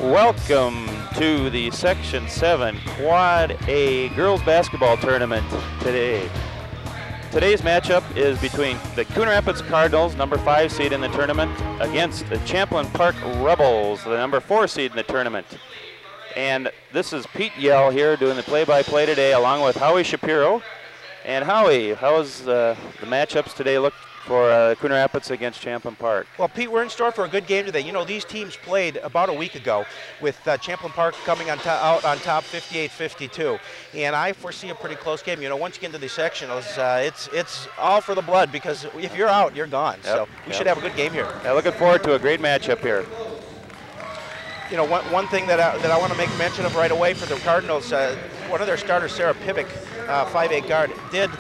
Welcome to the Section 7 Quad A Girls Basketball Tournament today. Today's matchup is between the Coon Rapids Cardinals, number 5 seed in the tournament, against the Champlin Park Rebels, the number 4 seed in the tournament. And this is Pete Yell here doing the play-by-play today, along with Howie Shapiro. And Howie, how's the matchups today look for Coon Rapids against Champlin Park? Well, Pete, we're in store for a good game today. You know, these teams played about a week ago with Champlin Park coming out on top 58-52. And I foresee a pretty close game. You know, once you get into the sectionals, it's all for the blood, because if you're out, you're gone. Yep. So we should have a good game here. Yeah, looking forward to a great matchup here. You know, one thing that I want to make mention of right away for the Cardinals, one of their starters, Sarah Pivick, 5'8" guard, did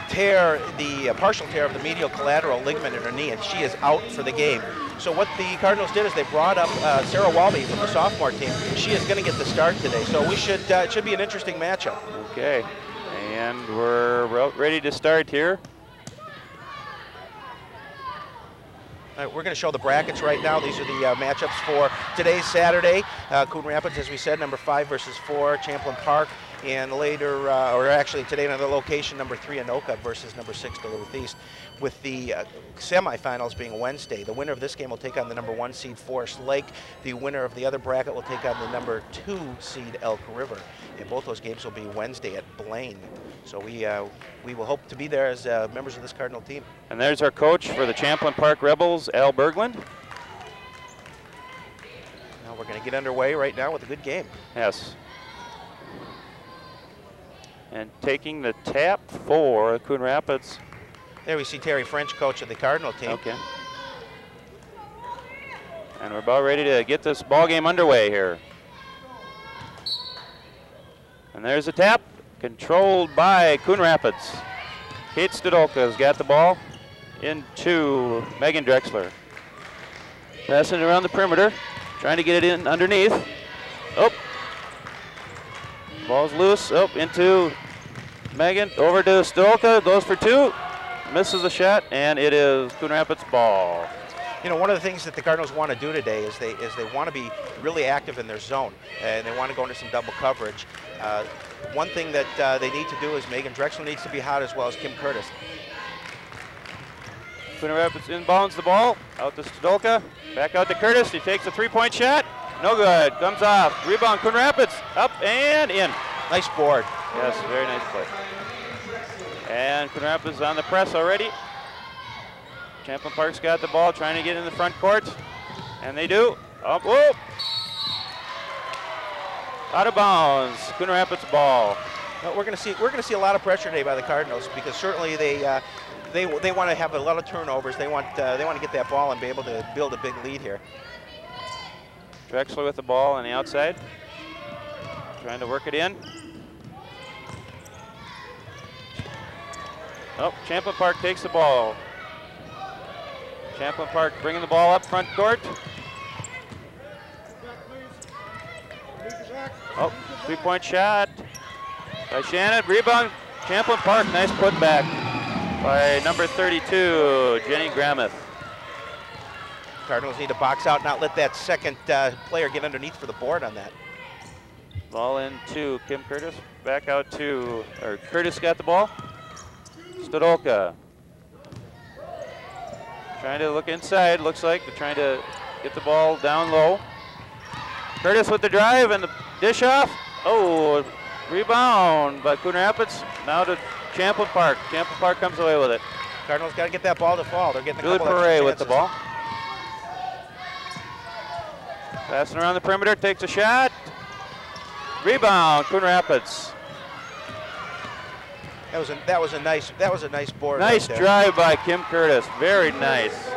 tear the partial tear of the medial collateral ligament in her knee, and she is out for the game. So what the Cardinals did is they brought up Sarah Walby from the sophomore team. She is going to get the start today, so we should it should be an interesting matchup. Okay, and we're ready to start here. All right, we're going to show the brackets right now. These are the matchups for today's Saturday. Coon Rapids, as we said, number 5 versus 4, Champlin Park. And later, or actually today another location, number 3, Anoka versus number 6, Duluth East, with the semifinals being Wednesday. The winner of this game will take on the number 1 seed, Forest Lake. The winner of the other bracket will take on the number 2 seed, Elk River. And both those games will be Wednesday at Blaine. So we will hope to be there as members of this Cardinal team. And there's our coach for the Champlin Park Rebels, Al Berglund. Now we're going to get underway right now with a good game. Yes. And taking the tap for Coon Rapids. There we see Terry French, coach of the Cardinal team. Okay. And we're about ready to get this ball game underway here. And there's the tap, controlled by Coon Rapids. Kate Stodolka's got the ball into Megan Drexler. Passing it around the perimeter, trying to get it in underneath. Oh. Ball's loose, into Megan, over to Stolka, goes for 2, misses the shot, and it is Coon Rapids ball. You know, one of the things that the Cardinals want to do today is they want to be really active in their zone, and they want to go into some double coverage. One thing that they need to do is Megan Drexler needs to be hot, as well as Kim Curtis. Coon Rapids inbounds the ball, out to Stolka, back out to Curtis, he takes a 3-point shot. No good, comes off, rebound Coon Rapids, up and in. Nice board. Yes, very nice play. And Coon Rapids on the press already. Champlin Park's got the ball, trying to get in the front court, and they do. Up, whoa! Out of bounds, Coon Rapids ball. Well, we're going to see a lot of pressure today by the Cardinals, because certainly they want to have a lot of turnovers. They want to get that ball and be able to build a big lead here. Drexler with the ball on the outside, trying to work it in. Oh, Champlin Park takes the ball. Champlin Park bringing the ball up front court. Oh, 3-point shot by Shannon. Rebound, Champlin Park. Nice putback by number 32, Jenny Gramuth. Cardinals need to box out, not let that second player get underneath for the board on that. Ball into Kim Curtis. Back out to, or Curtis got the ball. Stodolka. Trying to look inside, looks like they're trying to get the ball down low. Curtis with the drive and the dish off. Oh, rebound by Coon Rapids. Now to Champlin Park. Champlin Park comes away with it. Cardinals got to get that ball to fall. They're getting a Julie couple Perret of with the ball. Passing around the perimeter, takes a shot. Rebound, Coon Rapids. That was a nice board. Nice right drive by Kim Curtis. Very nice.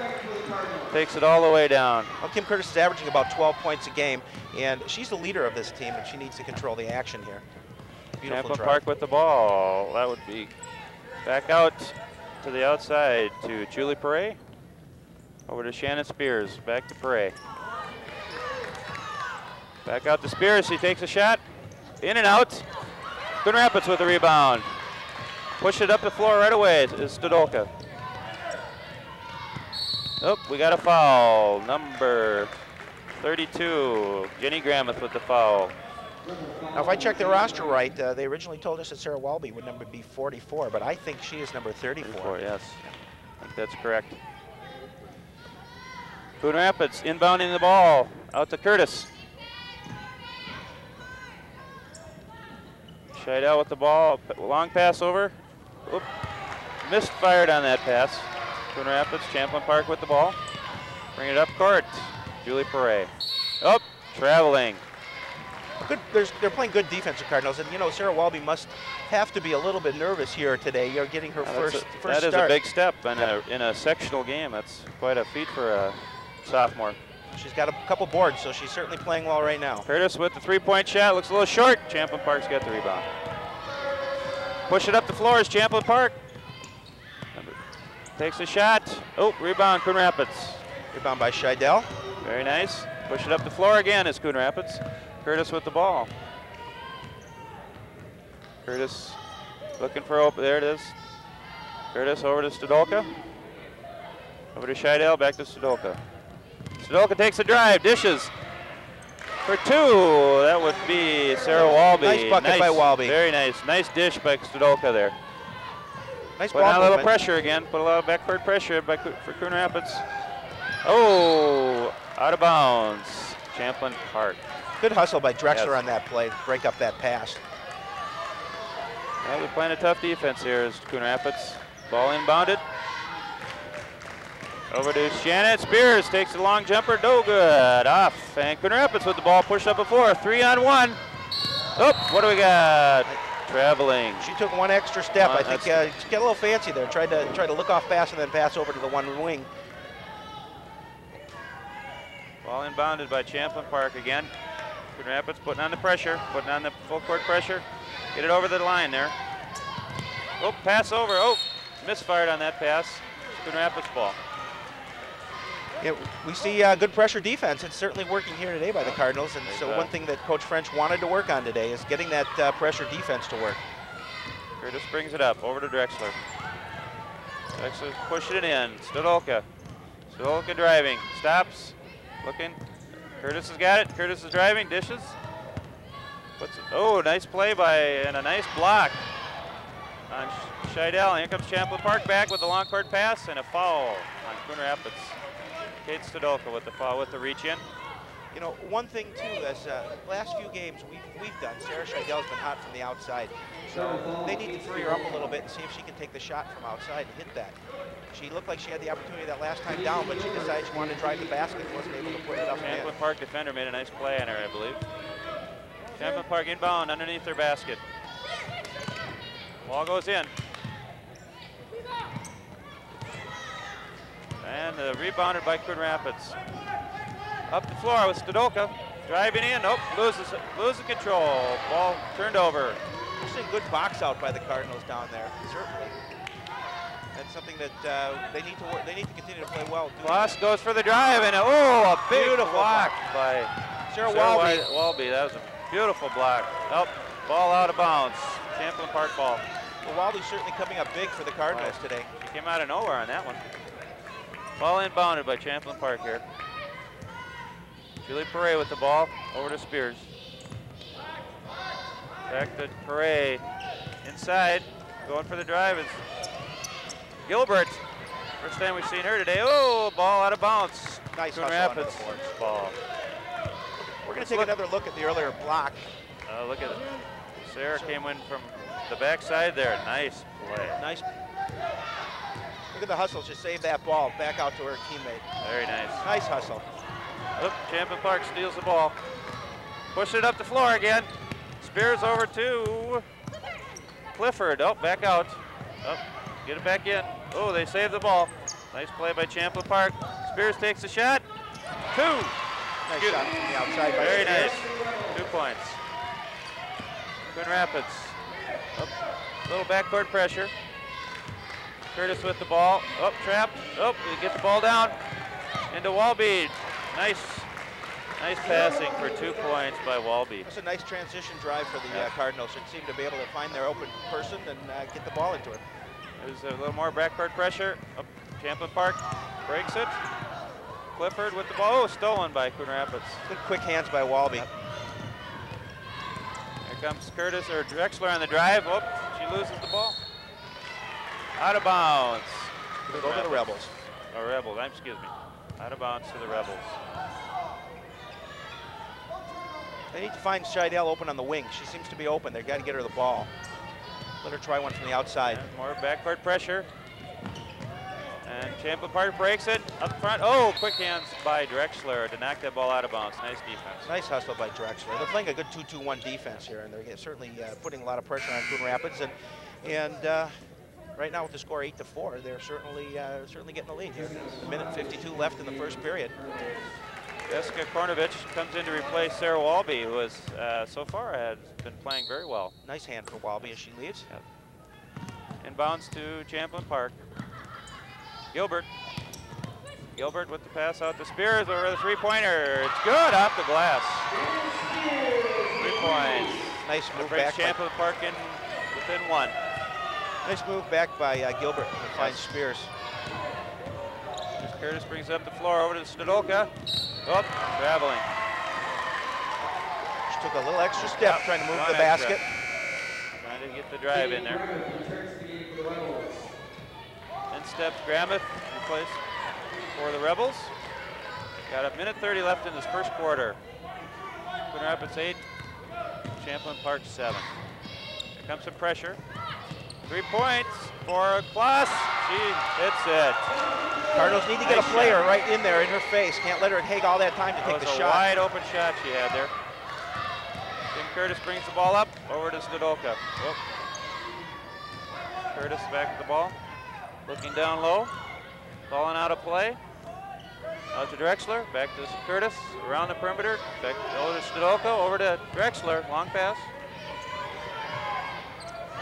Takes it all the way down. Well, Kim Curtis is averaging about 12 points a game, and she's the leader of this team, and she needs to control the action here. Beautiful Champlin drive. Park with the ball. That would be back out to the outside to Julie Perret. Over to Shannon Spears. Back to Perret. Back out to Spears. He takes a shot. In and out. Coon Rapids with the rebound. Push it up the floor right away is Stodolka. Oh, we got a foul. Number 32. Jenny Grameth with the foul. Now, if I check the roster right, they originally told us that Sarah Walby would number be 44, but I think she is number 34. Yes, I think that's correct. Coon Rapids inbounding the ball out to Curtis. Scheidel with the ball, long pass over. Oop. Misfired on that pass. Coon Rapids, Champlin Park with the ball. Bring it up court. Julie Perret. Oh, traveling. Good, they're playing good defense, the Cardinals, and you know Sarah Walby must have to be a little bit nervous here today. You're getting her first that start. Is a big step in a sectional game. That's quite a feat for a sophomore. She's got a couple boards, so she's certainly playing well right now. Curtis with the three-point shot, looks a little short. Champlin Park's got the rebound. Push it up the floor is Champlin Park. Takes a shot. Oh, rebound, Coon Rapids. Rebound by Scheidel. Very nice. Push it up the floor again is Coon Rapids. Curtis with the ball. Curtis looking for open. There it is. Curtis over to Stodolka. Over to Scheidel, back to Stodolka. Stodolka takes a drive, dishes for two. That would be Sarah Walby. Nice bucket by Walby. Very nice. Nice dish by Stodolka there. Nice Putting ball on a little movement. pressure again. Put a lot of backcourt pressure for Coon Rapids. Oh, out of bounds. Champlin Park. Good hustle by Drexler Yes. on that play to break up that pass. Well, they're playing a tough defense here as Coon Rapids. Ball inbounded. Over to Shannon. Spears takes a long jumper. No good. Off. And Coon Rapids with the ball pushed up before. 3-on-1. Oh, what do we got? Traveling. She took one extra step. Well, I think she got a little fancy there. Tried to look off pass and then pass over to the one wing. Ball inbounded by Champlin Park again. Coon Rapids putting on the pressure, putting on the full court pressure. Get it over the line there. Oh, pass over. Oh, misfired on that pass. Coon Rapids ball. Yeah, we see good pressure defense. It's certainly working here today by the Cardinals. And so one thing that Coach French wanted to work on today is getting that pressure defense to work. Curtis brings it up over to Drexler. Drexler's pushing it in. Stodolka. Stodolka driving. Stops. Looking. Curtis has got it. Curtis is driving. Dishes. Oh, nice play and a nice block on Scheidel. Here comes Champlin Park back with the long court pass and a foul on Coon Rapids. Kate Stodolka with the foul with the reach in. You know, one thing too, as last few games we've done, Sarah Scheidel's been hot from the outside. So they need to free her up a little bit and see if she can take the shot from outside and hit that. She looked like she had the opportunity that last time down, but she decided she wanted to drive the basket and wasn't able to put it up and in. Champlin Park defender made a nice play on her, I believe. Champlin Park inbound underneath their basket. Ball goes in. And rebounded by Coon Rapids. Up the floor with Stodolka. Driving in. Oh, loses control. Ball turned over. We're seeing good box out by the Cardinals down there, certainly. That's something that they need to work. They need to continue to play well. Kloss goes for the drive, and a big Beautiful block by Sarah Walby. Walby. That was a beautiful block. Oh, ball out of bounds. Champlin Park ball. Well, Walby's certainly coming up big for the Cardinals today. She came out of nowhere on that one. Ball inbounded by Champlin Park here. Julie Perret with the ball over to Spears. Back to Perret. Inside, going for the drive is Gilbert. First time we've seen her today. Oh, ball out of bounds. Nice Coon hustle Rapids on the boards. ball. We're going to take another look at the earlier block. Look at it. Sarah came in from the backside there. Nice play. Nice. Look at the hustle. Just save that ball back out to her teammate. Very nice. Nice hustle. Oh, Champlin Park steals the ball. Push it up the floor again. Spears over to Clifford. Oh, back out. Oh, get it back in. Oh, they saved the ball. Nice play by Champlin Park. Spears takes a shot. Two. Nice shot from the outside by Very Spears. nice. 2 points. Coon Rapids. Oh, little backcourt pressure. Curtis with the ball. Oh, trapped. Oh, we get the ball down into Walby. Nice passing for 2 points by Walby. That's a nice transition drive for the Cardinals. They seem to be able to find their open person and get the ball into her. There's a little more backcourt pressure. Oh, Champlin Park breaks it. Clifford with the ball. Oh, stolen by Coon Rapids. Good quick hands by Walby. Yep. Here comes Curtis or Drexler on the drive. Oh, she loses the ball. Out of bounds. Go to the Rebels. Or Rebels, excuse me. Out of bounds to the Rebels. They need to find Scheidel open on the wing. She seems to be open. They've got to get her the ball. Let her try one from the outside. And more backcourt pressure. And Champlin Park breaks it up front. Oh, quick hands by Drexler to knock that ball out of bounds. Nice defense. Nice hustle by Drexler. They're playing a good 2-2-1 defense here, and they're certainly putting a lot of pressure on Coon Rapids. And right now with the score 8-4, they're certainly getting the lead here. A minute 52 left in the first period. Jessica Kornovich comes in to replace Sarah Walby, who has so far has been playing very well. Nice hand for Walby as she leaves. Yep. Inbounds to Champlin Park. Gilbert with the pass out to Spears over the three-pointer. It's good off the glass. 3 points. Nice move brings back. Champlin Park in within 1. Nice move back by Gilbert to find Spears. Curtis brings up the floor over to Stadolka. Oh, traveling. She took a little extra step trying to move the basket. Trying to get the drive in there. 10 steps, Grammath replaced for the Rebels. Got a minute 30 left in this first quarter. Coon Rapids 8, Champlin Park 7. Here comes some pressure. 3 points for Klaas. She hits it. Cardinals need to get a player right in there in her face. Can't let her take all that time to take the shot. Wide open shot she had there. Tim Curtis brings the ball up over to Stadolka. Oh. Curtis back to the ball. Looking down low. Falling out of play. Out to Drexler. Back to Curtis. Around the perimeter. Back over to Stadolka. Over to Drexler. Long pass.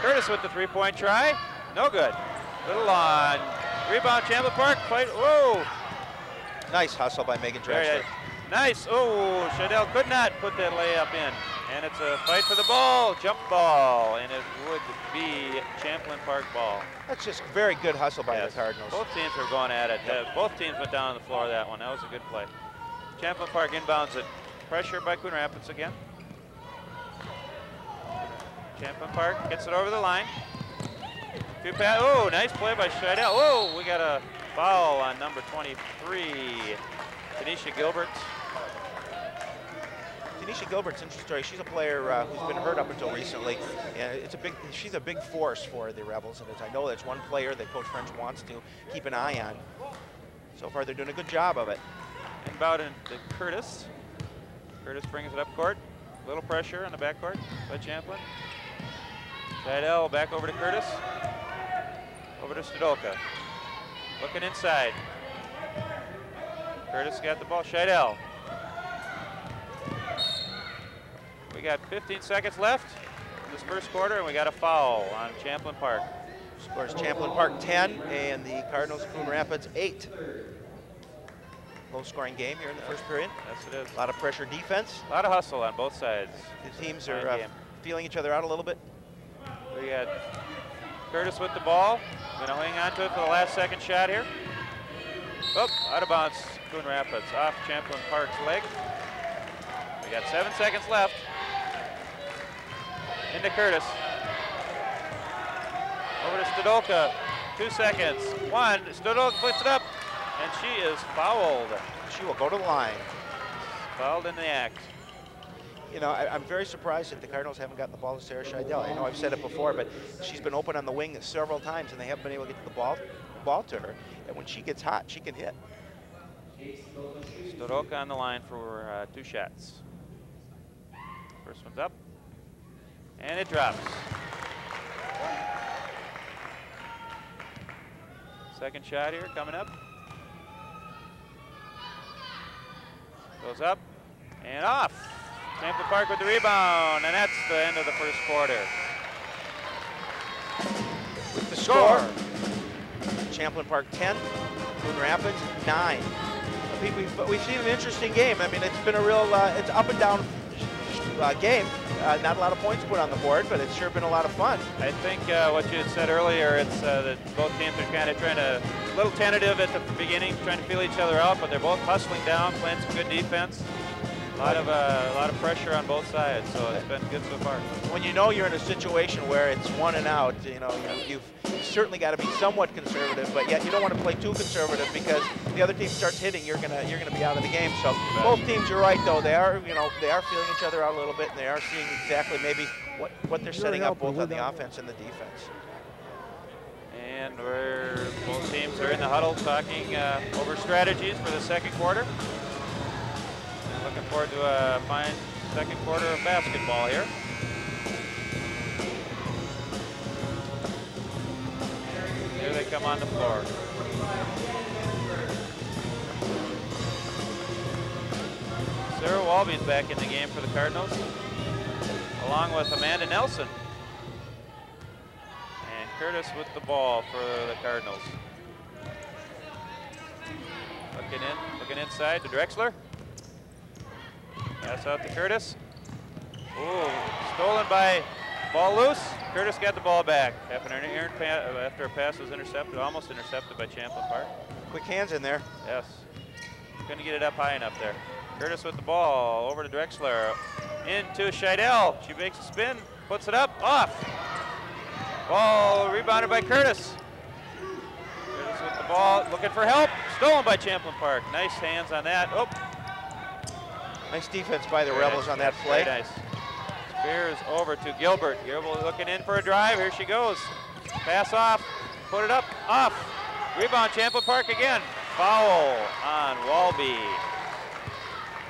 Curtis with the 3-point try. No good. Little on. Rebound, Champlin Park. Fight. Whoa. Nice hustle by Megan Drexler. Nice. Oh, Scheidel could not put that layup in. And it's a fight for the ball. Jump ball. And it would be Champlin Park ball. That's just very good hustle by the Cardinals. Both teams were going at it. Both teams went down on the floor that one. That was a good play. Champlin Park inbounds it. Pressure by Coon Rapids again. Champlin Park gets it over the line. Oh, nice play by Scheidel. Oh, we got a foul on number 23, Tanisha Gilbert. Tanisha Gilbert's an interesting story. She's a player who's been hurt up until recently, and she's a big force for the Rebels, and I know that's one player that Coach French wants to keep an eye on. So far, they're doing a good job of it. Inbound into Curtis. Curtis brings it up court. Little pressure on the backcourt by Champlin. Scheidel back over to Curtis. Over to Stadolka. Looking inside. Curtis got the ball. Scheidel. We got 15 seconds left in this first quarter, and we got a foul on Champlin Park. Scores Champlin Park 10, and the Cardinals Coon Rapids 8. Low-scoring game here in the first period. Yes, it is. A lot of pressure defense. A lot of hustle on both sides. The teams are feeling each other out a little bit. We got Curtis with the ball. Going to hang on to it for the last second shot here. Oh, out of bounds, Coon Rapids, off Champlin Park's leg. We got 7 seconds left. Into Curtis. Over to Stadolka, 2 seconds. 1, Stadolka puts it up, and she is fouled. She will go to the line. Fouled in the act. You know, I'm very surprised that the Cardinals haven't gotten the ball to Sarah Scheidel. I know I've said it before, but she's been open on the wing several times, and they haven't been able to get the ball to her. And when she gets hot, she can hit. Stadolka on the line for 2 shots. First one's up, and it drops. Second shot here coming up. Goes up and off. Champlin Park with the rebound, and that's the end of the first quarter. With the score, Champlin Park 10, Coon Rapids 9. We've seen an interesting game. I mean, it's been a real, it's up and down game. Not a lot of points put on the board, but it's sure been a lot of fun. I think what you had said earlier, it's that both teams are kind of trying to, a little tentative at the beginning, trying to feel each other out, but they're both hustling down, playing some good defense. A lot of pressure on both sides, so it's been good so far. When you know you're in a situation where it's 1 and out, you know, you've certainly got to be somewhat conservative, but yet you don't want to play too conservative because the other team starts hitting, you're gonna be out of the game. So both teams, you're right though, they are feeling each other out a little bit, and they are seeing exactly maybe what they're setting up both on the offense and the defense. And both teams are in the huddle talking over strategies for the second quarter. Looking forward to a fine second quarter of basketball here. Here they come on the floor. Sarah Walby's back in the game for the Cardinals, along with Amanda Nelson. And Curtis with the ball for the Cardinals. Looking inside to Drexler. Pass out to Curtis. Ooh, stolen by, ball loose. Curtis got the ball back. After a pass was intercepted, almost intercepted by Champlin Park. Quick hands in there. Yes. Couldn't get it up high enough there. Curtis with the ball, over to Drexler. Into Scheidel. She makes a spin, puts it up, off. Ball rebounded by Curtis. Curtis with the ball, looking for help. Stolen by Champlin Park. Nice hands on that. Oh. Nice defense by the Rebels on that play. Very nice. Spears over to Gilbert. Gilbert looking in for a drive. Here she goes. Pass off. Put it up. Off. Rebound Champlin Park again. Foul on Walby.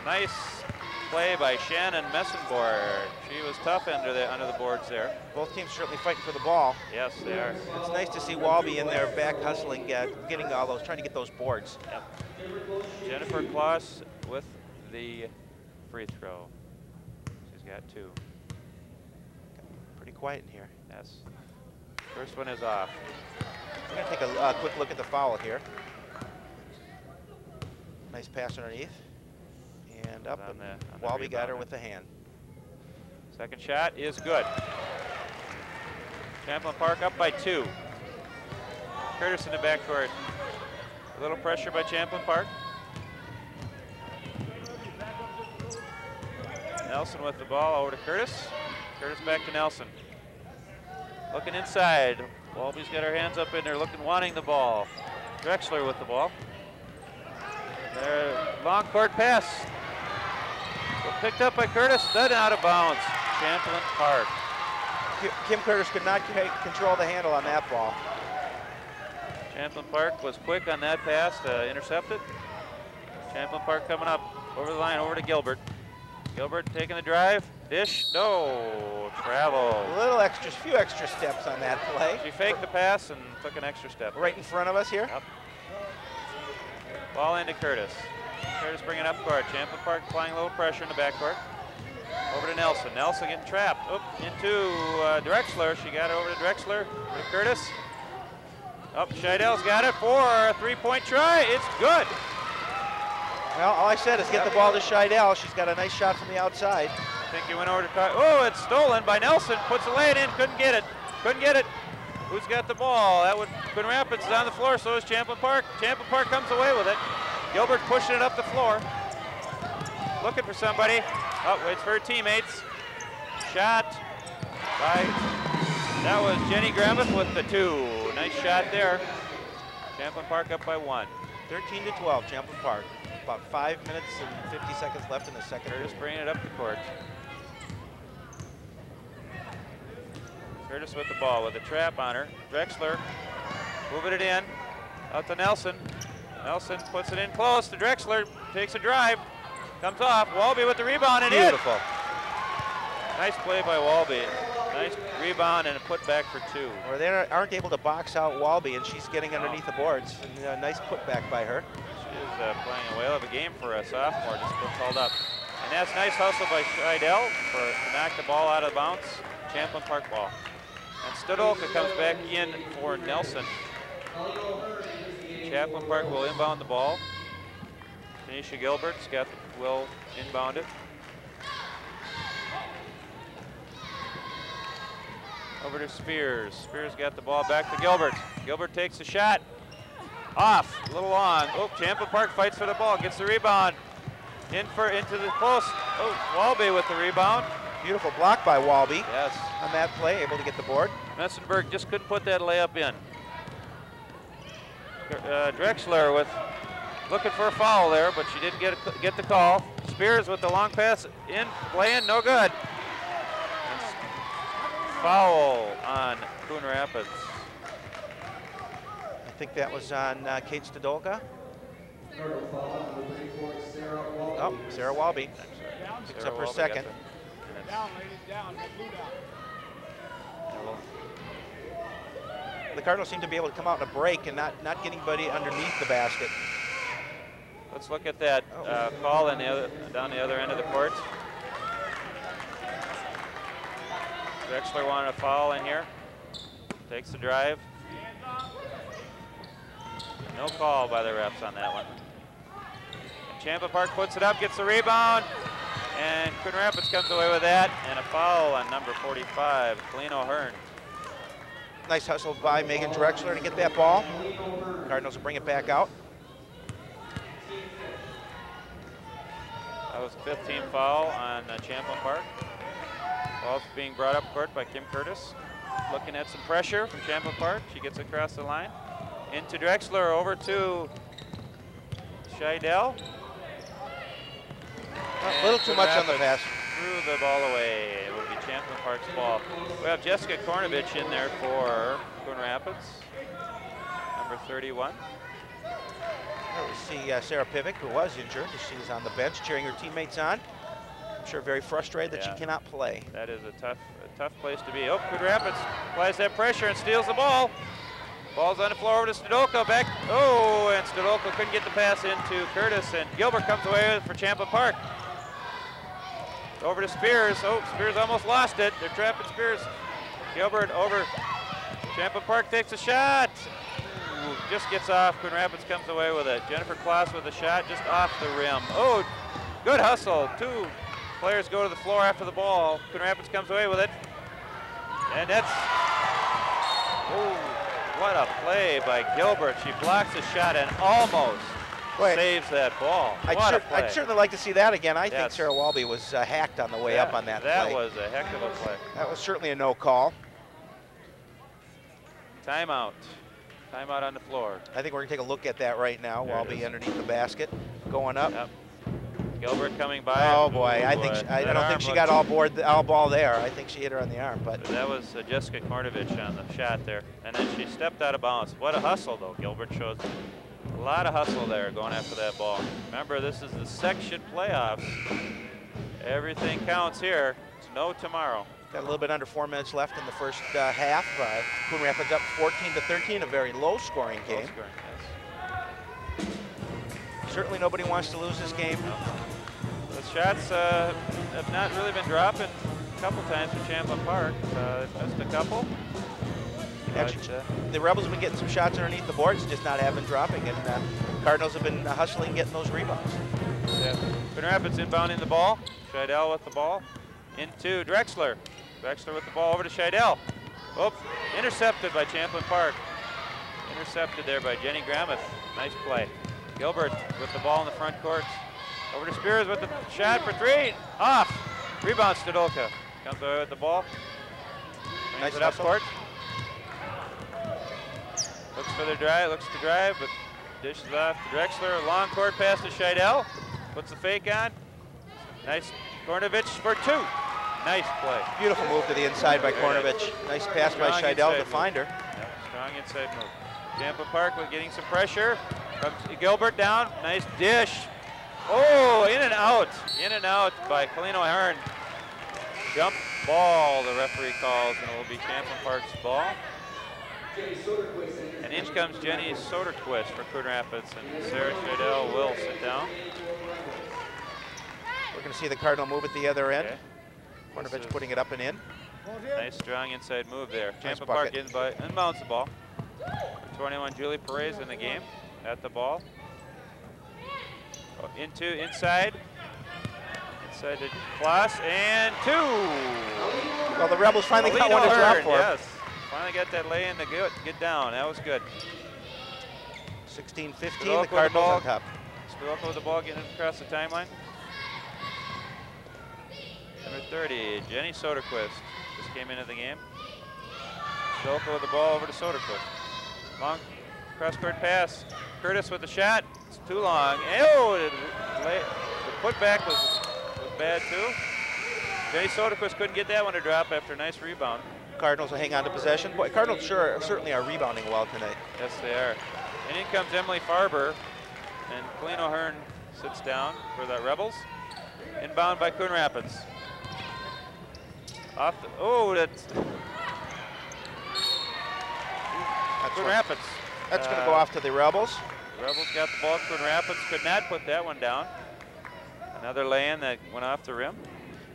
Nice play by Shannon Messenborg. She was tough under the boards there. Both teams certainly fighting for the ball. Yes, they are. It's nice to see Walby in there back hustling, getting all those, trying to get those boards. Yep. Jennifer Kloss with the free throw. She's got 2. Pretty quiet in here. Yes. First one is off. We're going to take a quick look at the foul here. Nice pass underneath. And up, and Walby got her with the hand. Second shot is good. Champlin Park up by 2. Curtis in the backcourt. A little pressure by Champlin Park. Nelson with the ball over to Curtis. Curtis back to Nelson. Looking inside. Walby's got her hands up in there, wanting the ball. Drexler with the ball. There, long court pass. Picked up by Curtis, then out of bounds. Champlin Park. Kim Curtis could not control the handle on that ball. Champlin Park was quick on that pass to intercept it. Champlin Park coming up over the line, over to Gilbert. Gilbert taking the drive. Dish, no, travel. Few extra steps on that play. She faked the pass and took an extra step. Right in front of us here. Yep. Ball into Curtis. Curtis bringing up court. Champlin Park applying a little pressure in the backcourt. Over to Nelson. Nelson getting trapped. Oop, into Drexler. She got it over to Drexler. Over to Curtis. Up, Scheidel's got it for a 3-point try. It's good. Well, all I said is get the ball to Scheidel. She's got a nice shot from the outside. I think he went over to oh, it's stolen by Nelson. Puts it late in. Couldn't get it. Couldn't get it. Who's got the ball? Coon Rapids is on the floor. So is Champlin Park. Champlin Park comes away with it. Gilbert pushing it up the floor. Looking for somebody. Oh, waits for her teammates. Shot by, that was Jenny Grameth with the 2. Nice shot there. Champlin Park up by 1. 13-12, Champlin Park. About 5 minutes and 50 seconds left in the second. Curtis bringing it up the court. Curtis with the ball with a trap on her. Drexler moving it in. Out to Nelson. Nelson puts it in close to Drexler. Takes a drive. Comes off. Walby with the rebound and beautiful. Nice play by Walby. Nice rebound and a putback for 2. Or they aren't able to box out Walby, and she's getting underneath the boards. And a nice putback by her. She is playing a whale of a game for a sophomore. Just got called up. And that's nice hustle by Scheidel to knock the ball out of bounds. Champlin Park ball. And Studoka comes back in for Nelson. Champlin Park will inbound the ball. Tanisha Gilbert's will inbound it. Over to Spears. Spears got the ball back to Gilbert. Gilbert takes a shot. Off, a little long. Oh, Champlin Park fights for the ball, gets the rebound. Into the post. Oh, Walby with the rebound. Beautiful block by Walby. Yes. On that play, able to get the board. Messenberg just couldn't put that layup in. Drexler with looking for a foul there, but she didn't get the call. Spears with the long pass in, playing, no good. Foul on Coon Rapids. I think that was on Kate Stadolka. Oh, Sarah Walby. Picks up her second. Down, ladies, down. Blue down. The Cardinals seem to be able to come out in a break and not get anybody underneath the basket. Let's look at that call down the other end of the court. Drexler wanted a foul in here. Takes the drive. No call by the refs on that one. Champlin Park puts it up, gets the rebound, and Coon Rapids comes away with that, and a foul on number 45, Colleen O'Hearn. Nice hustle by Megan Drexler to get that ball. Cardinals will bring it back out. That was the 5th team foul on Champlin Park. Ball's being brought up court by Kim Curtis. Looking at some pressure from Champlin Park. She gets across the line. Into Drexler, over to Scheidel. A little too much on the pass. Threw the ball away. It will be Champlin Park's ball. We have Jessica Kornovich in there for Coon Rapids, number 31. We see Sarah Pivick, who was injured. She's on the bench cheering her teammates on. I'm sure very frustrated that she cannot play. That is a tough place to be. Oh, Coon Rapids applies that pressure and steals the ball. Ball's on the floor over to Stadolka, back. Oh, and Stadolka couldn't get the pass into Curtis, and Gilbert comes away with it for Champlin Park. Over to Spears. Oh, Spears almost lost it. They're trapping Spears. Gilbert over. Champlin Park takes a shot. Ooh, just gets off. Coon Rapids comes away with it. Jennifer Kloss with a shot just off the rim. Oh, good hustle. 2 players go to the floor after the ball. Coon Rapids comes away with it. And that's, oh, what a play by Gilbert. She blocks a shot and almost saves that ball. I'd certainly like to see that again. I think Sarah Walby was hacked on the way up on that play. That was a heck of a play. That was certainly a no call. Timeout. Timeout on the floor. I think we're going to take a look at that right now. Walby underneath the basket, going up. Yep. Gilbert coming by. Oh boy, I don't think she got all ball there. I think she hit her on the arm, but that was Jessica Kornovich on the shot there, and then she stepped out of bounds. What a hustle though! Gilbert shows a lot of hustle there going after that ball. Remember, this is the section playoffs. Everything counts here. It's no tomorrow. Got a little bit under 4 minutes left in the first half. Coon Rapids up 14-13, a very low-scoring game. Low scoring, yes. Certainly nobody wants to lose this game. No. The shots have not really been dropping a couple times for Champlin Park. They've missed a couple. Actually, the Rebels have been getting some shots underneath the boards, just not have been dropping, and Cardinals have been hustling, getting those rebounds. Yeah. Coon Rapids inbounding the ball. Scheidel with the ball into Drexler. Drexler with the ball over to Scheidel. Oops, intercepted by Champlin Park. Intercepted there by Jenny Gramuth. Nice play. Gilbert with the ball in the front court. Over to Spears with the shot for 3. Off. Rebound Stadolka. Comes away with the ball. Brings it up court. Looks for the drive, looks to drive, but dishes off to Drexler. Long court pass to Scheidel. Puts the fake on. Nice. Kornovich for 2. Nice play. Beautiful move to the inside by Kornovich. Nice pass by Scheidel to find her. Yep, strong inside move. Champlin Park with getting some pressure. From Gilbert down. Nice dish. Oh, in and out by Colleen O'Hearn. Jump ball, the referee calls, and it will be Champlin Park's ball. And in comes Jenny Soderquist for Coon Rapids, and Sarah Scheidel will sit down. We're going to see the Cardinal move at the other end. Okay. Kornovich putting it up and in. Nice strong inside move there. Nice Champlin Park inbounds the ball. 21 Julie Perez in the game at the ball. Oh, inside to Kloss, and 2. Well, the Rebels finally got one to drop for. Yes, finally got that lay in to get down. That was good. 16-15, the Cardinals on top. Spiloko with the ball getting across the timeline. Number 30, Jenny Soderquist just came into the game. Spiloko with the ball over to Soderquist. Long cross-court pass. Curtis with the shot. It's too long. Oh, the putback was bad too. Jenny Soderquist couldn't get that one to drop after a nice rebound. Cardinals will hang on to possession. Boy, Cardinals certainly are rebounding well tonight. Yes, they are. And in comes Emily Farber, and Colleen O'Hearn sits down for the Rebels. Inbound by Coon Rapids. Off the, that's Coon Rapids. That's going to go off to the Rebels. The Rebels got the ball. Coon Rapids could not put that one down. Another lay-in that went off the rim.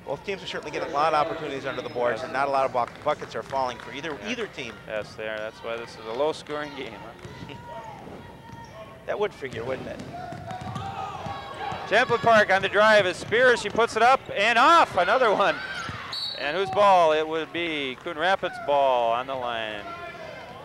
Both teams are certainly getting a lot of opportunities under the boards, and not a lot of buckets are falling for either team. Yes, they are. That's why this is a low-scoring game. Huh? That would figure, wouldn't it? Champlin Park on the drive is Spears. She puts it up and off. Another one. And whose ball? It would be Coon Rapids' ball on the line.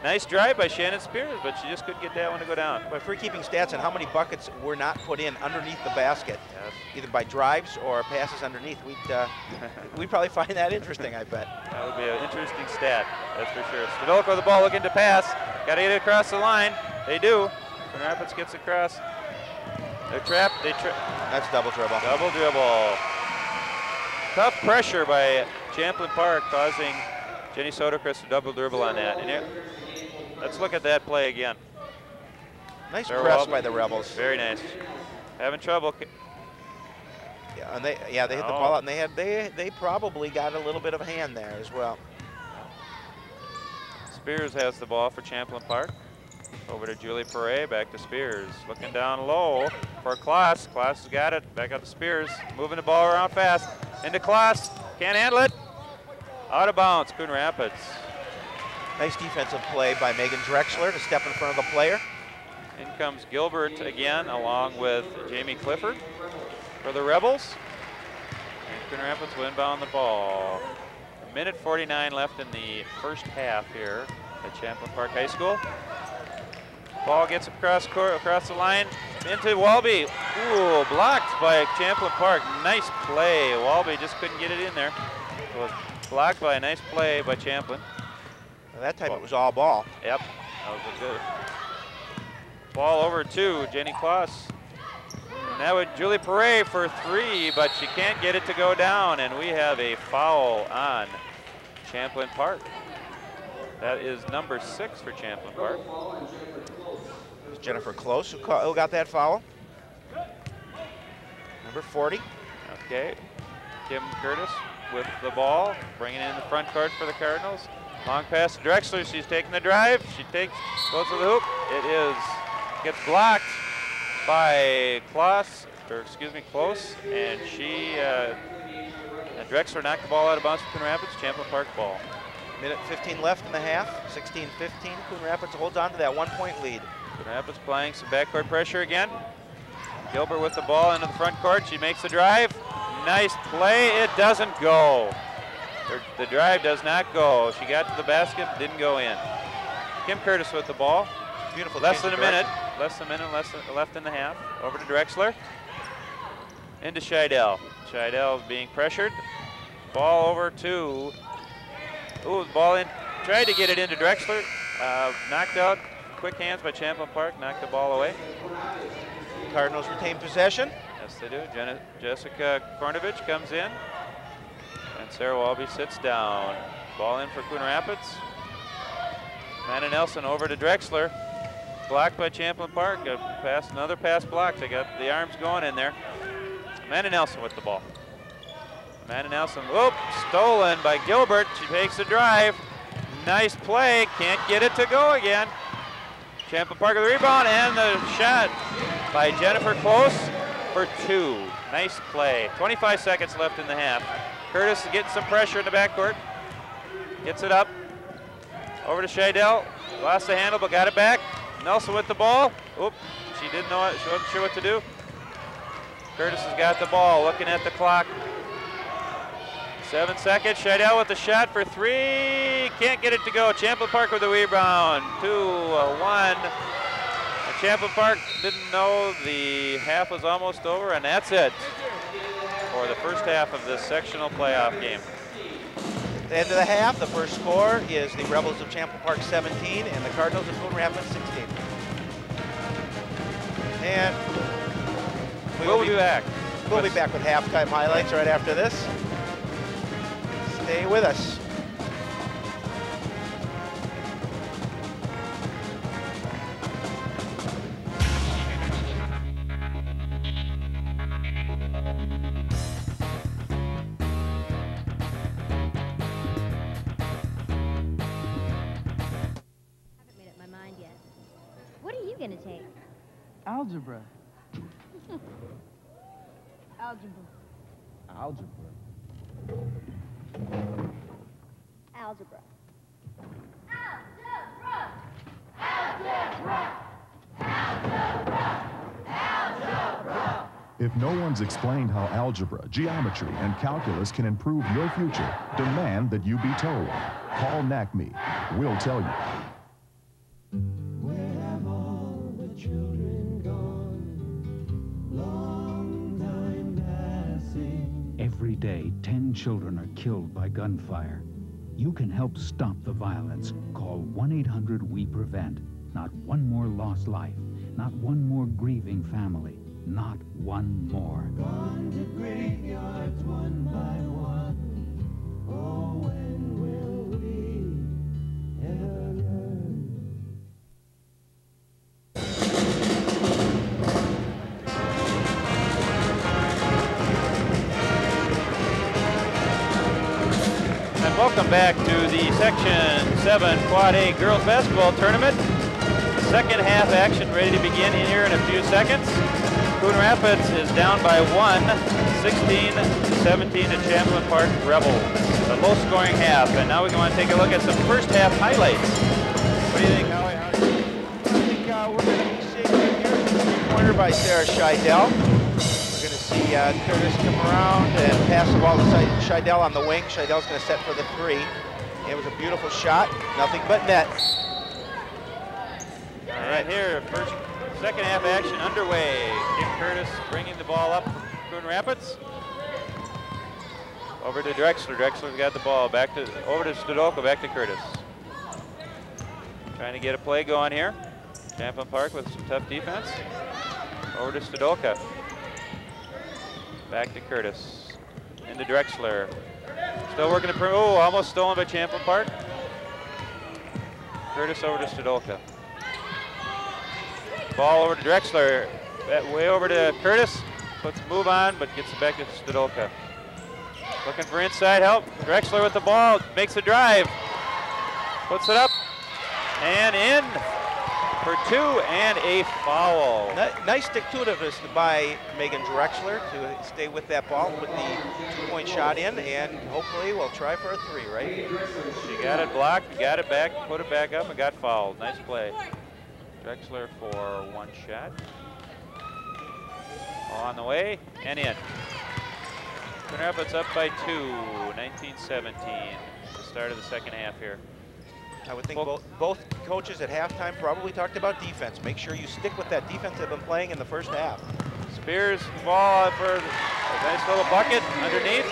Nice drive by Shannon Spears, but she just couldn't get that one to go down. But if we're keeping stats on how many buckets were not put in underneath the basket, yes, either by drives or passes underneath, we'd probably find that interesting, I bet. That would be an interesting stat, that's for sure. Stavilko with the ball looking to pass. Got to get it across the line. They do. Coon Rapids gets across. They're trapped. That's double dribble. Double dribble. Tough pressure by Champlin Park, causing Jenny Soderquist to double dribble on that. And let's look at that play again. Nice press by the Rebels. Very nice. Having trouble. Yeah, and they hit the ball out, and they probably got a little bit of a hand there as well. Spears has the ball for Champlin Park. Over to Julie Perret, back to Spears. Looking down low for Kloss. Kloss has got it. Back up to Spears. Moving the ball around fast. Into Kloss. Can't handle it. Out of bounds, Coon Rapids. Nice defensive play by Megan Drexler to step in front of the player. In comes Gilbert again, along with Jamie Clifford for the Rebels. And Coon Rapids will inbound the ball. 1:49 left in the first half here at Champlin Park High School. Ball gets across the line into Walby. Ooh, blocked by Champlin Park. Nice play. Walby just couldn't get it in there. It was blocked by a nice play by Champlin. Well, that time it was all ball. Yep, that was a good. Ball over to Jenny Kloss. And that would Julie Perret for three, but she can't get it to go down, and we have a foul on Champlin Park. That is number 6 for Champlin Park. It's Jennifer Close who got that foul. Number 40. Okay, Kim Curtis with the ball, bringing it in the front court for the Cardinals. Long pass to Drexler, she's taking the drive. She goes to the hoop. Gets blocked by Close, and Drexler knocked the ball out of bounds for Coon Rapids. Champlin Park ball. 1:15 left in the half, 16-15. Coon Rapids holds on to that 1-point lead. Coon Rapids playing some backcourt pressure again. Gilbert with the ball into the front court. She makes the drive. Nice play. It doesn't go. The drive does not go. She got to the basket, didn't go in. Kim Curtis with the ball. Beautiful. Less than a minute left in the half. Over to Drexler. Into Scheidel. Scheidel is being pressured. Ball over to. Ooh, the ball in. Tried to get it into Drexler. Knocked out. Quick hands by Champlin Park. Knocked the ball away. Cardinals retain possession. Yes, they do. Jessica Kornovich comes in. And Sarah Walby sits down. Ball in for Coon Rapids. Amanda Nelson over to Drexler. Blocked by Champlin Park. Another pass blocked. They got the arms going in there. Amanda Nelson with the ball. Amanda Nelson, stolen by Gilbert. She takes the drive. Nice play. Can't get it to go again. Champlin Park with the rebound and the shot by Jennifer Close for 2. Nice play. 25 seconds left in the half. Curtis is getting some pressure in the backcourt. Gets it up. Over to Scheidel. Lost the handle, but got it back. Nelson with the ball. She didn't know it. She wasn't sure what to do. Curtis has got the ball, looking at the clock. 7 seconds. Scheidel with the shot for 3. Can't get it to go. Champlin Park with the rebound. 2-1. And Champlin Park didn't know the half was almost over, and that's it for the first half of this sectional playoff game. At the end of the half, the first score is the Rebels of Champlin Park 17 and the Cardinals of Coon Rapids 16. And we'll be back. We'll be back with halftime highlights right after this. Stay with us. Haven't made up my mind yet. What are you gonna take? Algebra. Algebra. Algebra. Algebra. If no one's explained how algebra, geometry, and calculus can improve your future, demand that you be told. Call NACME. We'll tell you. Where have all the children gone? Long time passing. Every day, 10 children are killed by gunfire. You can help stop the violence. Call 1-800-WE-PREVENT. Not one more lost life. Not one more grieving family. Not one more. Gone to graveyards one by one. Oh, when will we ever learn? And welcome back to the Section 7 Quad A Girls Basketball Tournament. Second half action ready to begin here in a few seconds. Coon Rapids is down by 1, 16-17 to Champlin Park Rebels. A low-scoring half, and now we're going to take a look at some first half highlights. What do you think, Howie? I think we're going to be seeing here a pointer by Sarah Scheidel. We're going to see Curtis come around and pass the ball to Scheidel on the wing. Scheidel's going to set for the 3. It was a beautiful shot, nothing but net. All right, here, second half action underway. Kim Curtis bringing the ball up for Coon Rapids. Over to Drexler. Drexler's got the ball. Over to Stodoka, back to Curtis. Trying to get a play going here. Champlin Park with some tough defense. Over to Stodoka. Back to Curtis. Into Drexler. Still working the perimeter. Oh, almost stolen by Champlin Park. Curtis over to Stodoka. Ball over to Drexler. Way over to Curtis. Puts a move on, but gets it back to Stodoka. Looking for inside help. Drexler with the ball. Makes a drive. Puts it up. And in for 2 and a foul. Nice stick-to-itiveness by Megan Drexler to stay with that ball, put the 2-point shot in, and hopefully we'll try for a 3, right? She got it blocked, got it back, put it back up, and got fouled. Nice play. Drexler for 1 shot. On the way and in. Coon Rapids up by 2, 19-17. The start of the second half here. I would think both coaches at halftime probably talked about defense. Make sure you stick with that defense they've been playing in the first half. Spears ball for a nice little bucket underneath.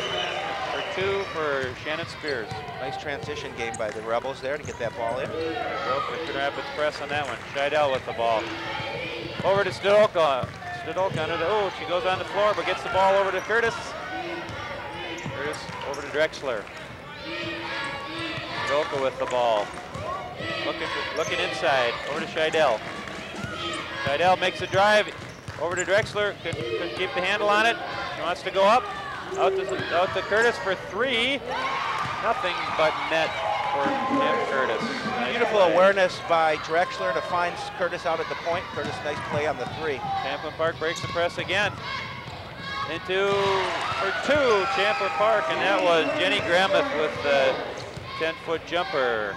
For 2 for Shannon Spears. Nice transition game by the Rebels there to get that ball in. There we go for Coon Rapids press on that one. Scheidel with the ball. Over to Stodoka. Stodoka under the, oh, she goes on the floor but gets the ball over to Curtis. Curtis over to Drexler. Stodoka with the ball. Looking inside, over to Scheidel. Scheidel makes a drive, over to Drexler, couldn't keep the handle on it. She wants to go up, out to Curtis for 3. Nothing but net for Kim Curtis. Nice Beautiful play. awareness by Drexler to find Curtis out at the point. Curtis, nice play on the 3. Champlin Park breaks the press again. Into for 2, Champlin Park, and that was Jenny Gramuth with the 10-foot jumper.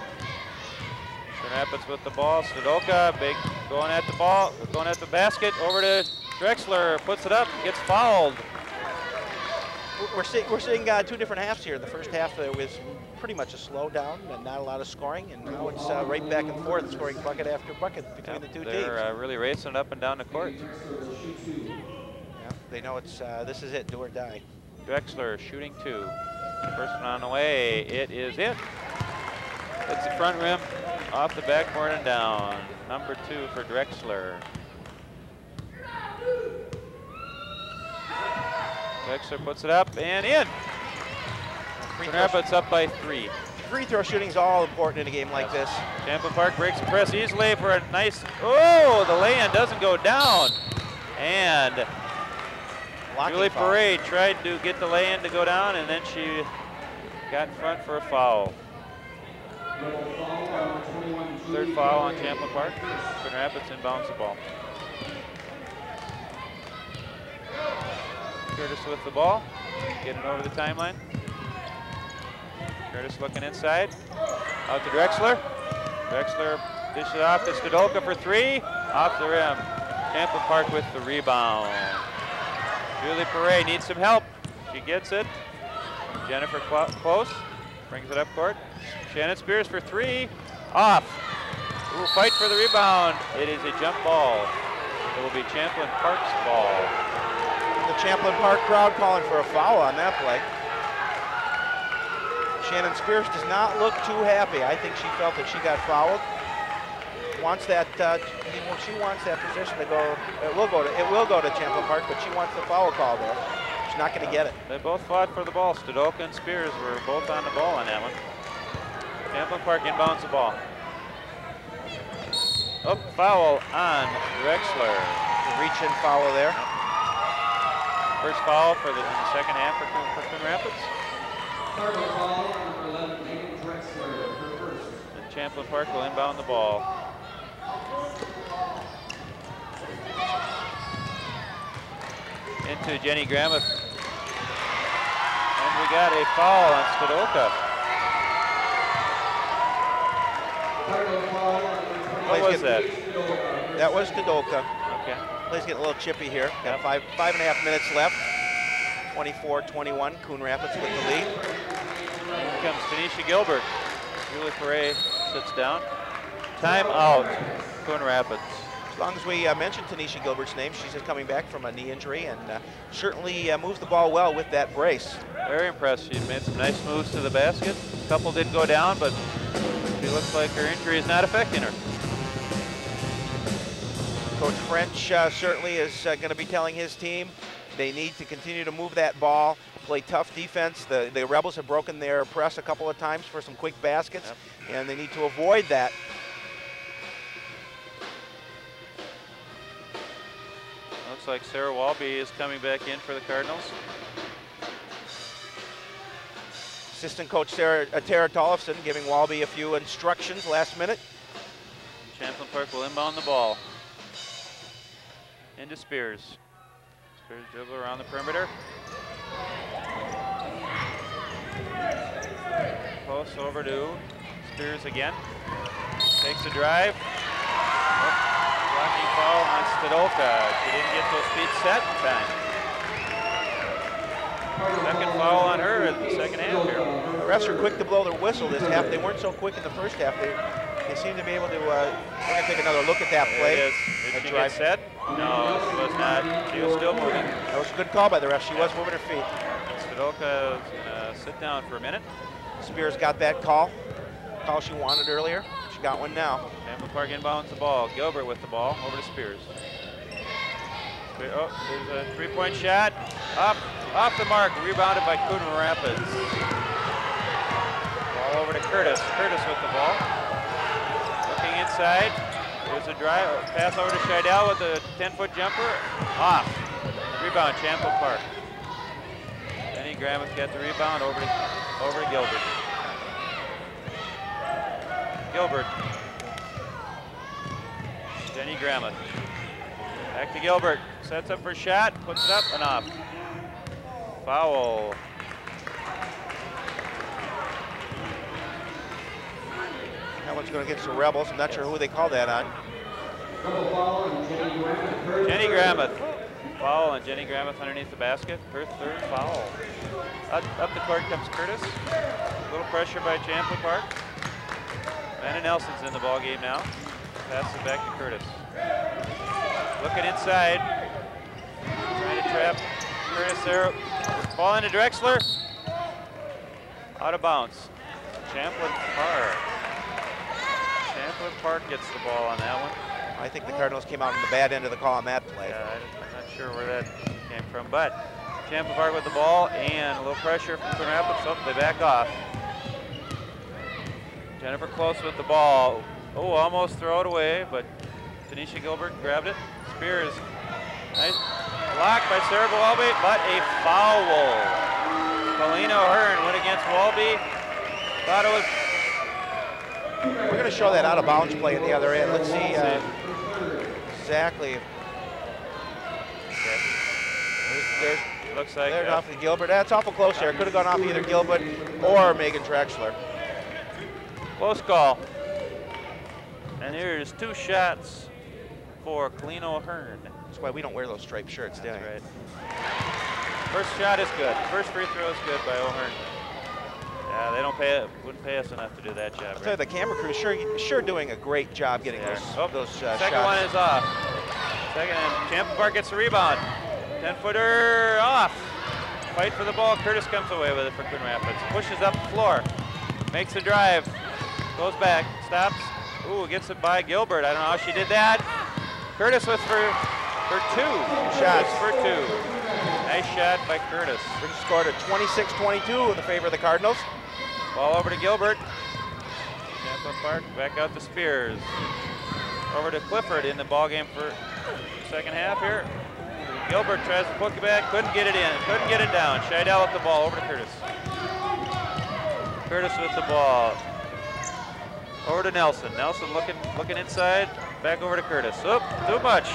Coon Rapids with the ball. Stodoka, big, going at the ball, going at the basket. Over to Drexler, puts it up, gets fouled. we're seeing two different halves here. The first half was pretty much a slowdown and not a lot of scoring, and now it's right back and forth, scoring bucket after bucket between the two teams. They're really racing up and down the court. Yeah, they know it's this is it, do or die. Drexler shooting 2. First one on the way. It is in. It's the front rim, off the backboard and down. Number 2 for Drexler. Drexler puts it up and in. Coon Rapids up by 3. Free throw shooting is all important in a game like this. Champlin Park breaks the press easily for a nice, oh, the lay-in doesn't go down. And Julie Parade tried to get the lay-in to go down, and then she got in front for a foul. Third foul on Champlin Park. Coon Rapids inbounds the ball. Curtis with the ball, getting over the timeline. Curtis looking inside, out to Drexler. Drexler dishes it off to Stadolka for 3, off the rim. Champlin Park with the rebound. Julie Parade needs some help. She gets it. Jennifer Close brings it up court. Shannon Spears for 3, off. Ooh, fight for the rebound. It is a jump ball. It will be Champlin Park's ball. The Champlin Park crowd calling for a foul on that play. Shannon Spears does not look too happy. I think she felt that she got fouled. Wants that. She wants that position to go. It will go to Champlin Park, but she wants the foul call there. She's not going to get it. They both fought for the ball. Stadolka and Spears were both on the ball on that one. Champlin Park inbounds the ball. Oh, foul on Drexler. Reach-in foul there. First foul for in the second half for Coon Rapids. And Champlin Park will inbound the ball. Into Jenny Gramuth. And we got a foul on Stadolka. What was that? That was Stadolka. Okay. Play's getting a little chippy here. Got 5.5 minutes left. 24-21. Coon Rapids with the lead. Here comes Tanisha Gilbert. Julie Foray sits down. Time out. Coon Rapids. As long as we mention Tanisha Gilbert's name, she's just coming back from a knee injury and certainly moves the ball well with that brace. Very impressed. She made some nice moves to the basket. A couple did go down, but she looks like her injury is not affecting her. Coach French certainly is going to be telling his team they need to continue to move that ball, play tough defense. The Rebels have broken their press a couple of times for some quick baskets, and they need to avoid that. Looks like Sarah Walby is coming back in for the Cardinals. Assistant coach Tara Tollefson giving Walby a few instructions last minute. Champlin Park will inbound the ball. Into Spears. Spears dribble around the perimeter. Post over to Spears again. Takes a drive. Blocking foul on Stadolka. She didn't get those feet set in time. Second foul on her in the second half here. The refs are quick to blow their whistle this half. They weren't so quick in the first half. They seem to be able to, we're going to take another look at that play. There it is. Did she get set? No, she was not. She was still moving. That was a good call by the ref. She was moving her feet. Stadolka is going to sit down for a minute. Spears got that call she wanted earlier. She got one now. Champlin Park inbounds the ball. Gilbert with the ball, over to Spears. Oh, there's a three-point shot. Off the mark, rebounded by Coon Rapids. Ball over to Curtis. Curtis with the ball. Looking inside. There's a drive, pass over to Scheidel with a 10-foot jumper. Off. Rebound, Champlin Park. Jenny Gramuth got the rebound over to Gilbert. Gilbert. Jenny Gramuth. Back to Gilbert. Sets up for a shot, puts it up and off. Foul. That one's going against the Rebels. I'm not sure who they call that on. Jenny Gramuth. Foul on Jenny Gramuth underneath the basket. Her third foul. Up the court comes Curtis. A little pressure by Champlin Park. Amanda Nelson's in the ball game now. Passes it back to Curtis. Looking inside. Trying to trap Curtis there. Ball into Drexler. Out of bounds. Champlin Park. Champlin Park gets the ball on that one. I think the Cardinals came out on the bad end of the call on that play. Yeah, I'm not sure where that came from, but Champlin Park with the ball and a little pressure from Coon Rapids. Oh, they back off. Jennifer Close with the ball. Oh, almost throw it away, but Tanisha Gilbert grabbed it. Spears, nice block by Sarah Walby, but a foul. Paulina O'Hearn went against Walby. Thought it was. We're going to show that out of bounds play at the other end. Let's see exactly. Okay. There's Looks like there's off to Gilbert. That's awful close there. Could have gone off either Gilbert or Megan Drexler. close call. And there's 2 shots for Colleen O'Hearn. That's why we don't wear those striped shirts, That's Danny. right. First shot is good. First free throw is good by O'Hearn. Yeah, they wouldn't pay us enough to do that job. I'll tell you, the camera crew sure doing a great job getting those shots. Second one is off. Second, and Champlin Park gets the rebound. 10-footer off. Fight for the ball. Curtis comes away with it for Coon Rapids. Pushes up the floor. Makes the drive. Goes back. Stops. Ooh, gets it by Gilbert. I don't know how she did that. Curtis with for 2. Shots for 2. Nice shot by Curtis. We scored a 26-22 in the favor of the Cardinals. Ball over to Gilbert. Champlin Park back out to Spears. Over to Clifford in the ball game for second half here. Gilbert tries to poke it back, couldn't get it in, couldn't get it down. Scheidel with the ball, over to Curtis. Curtis with the ball. Over to Nelson. Nelson looking inside, back over to Curtis. Oop, too much.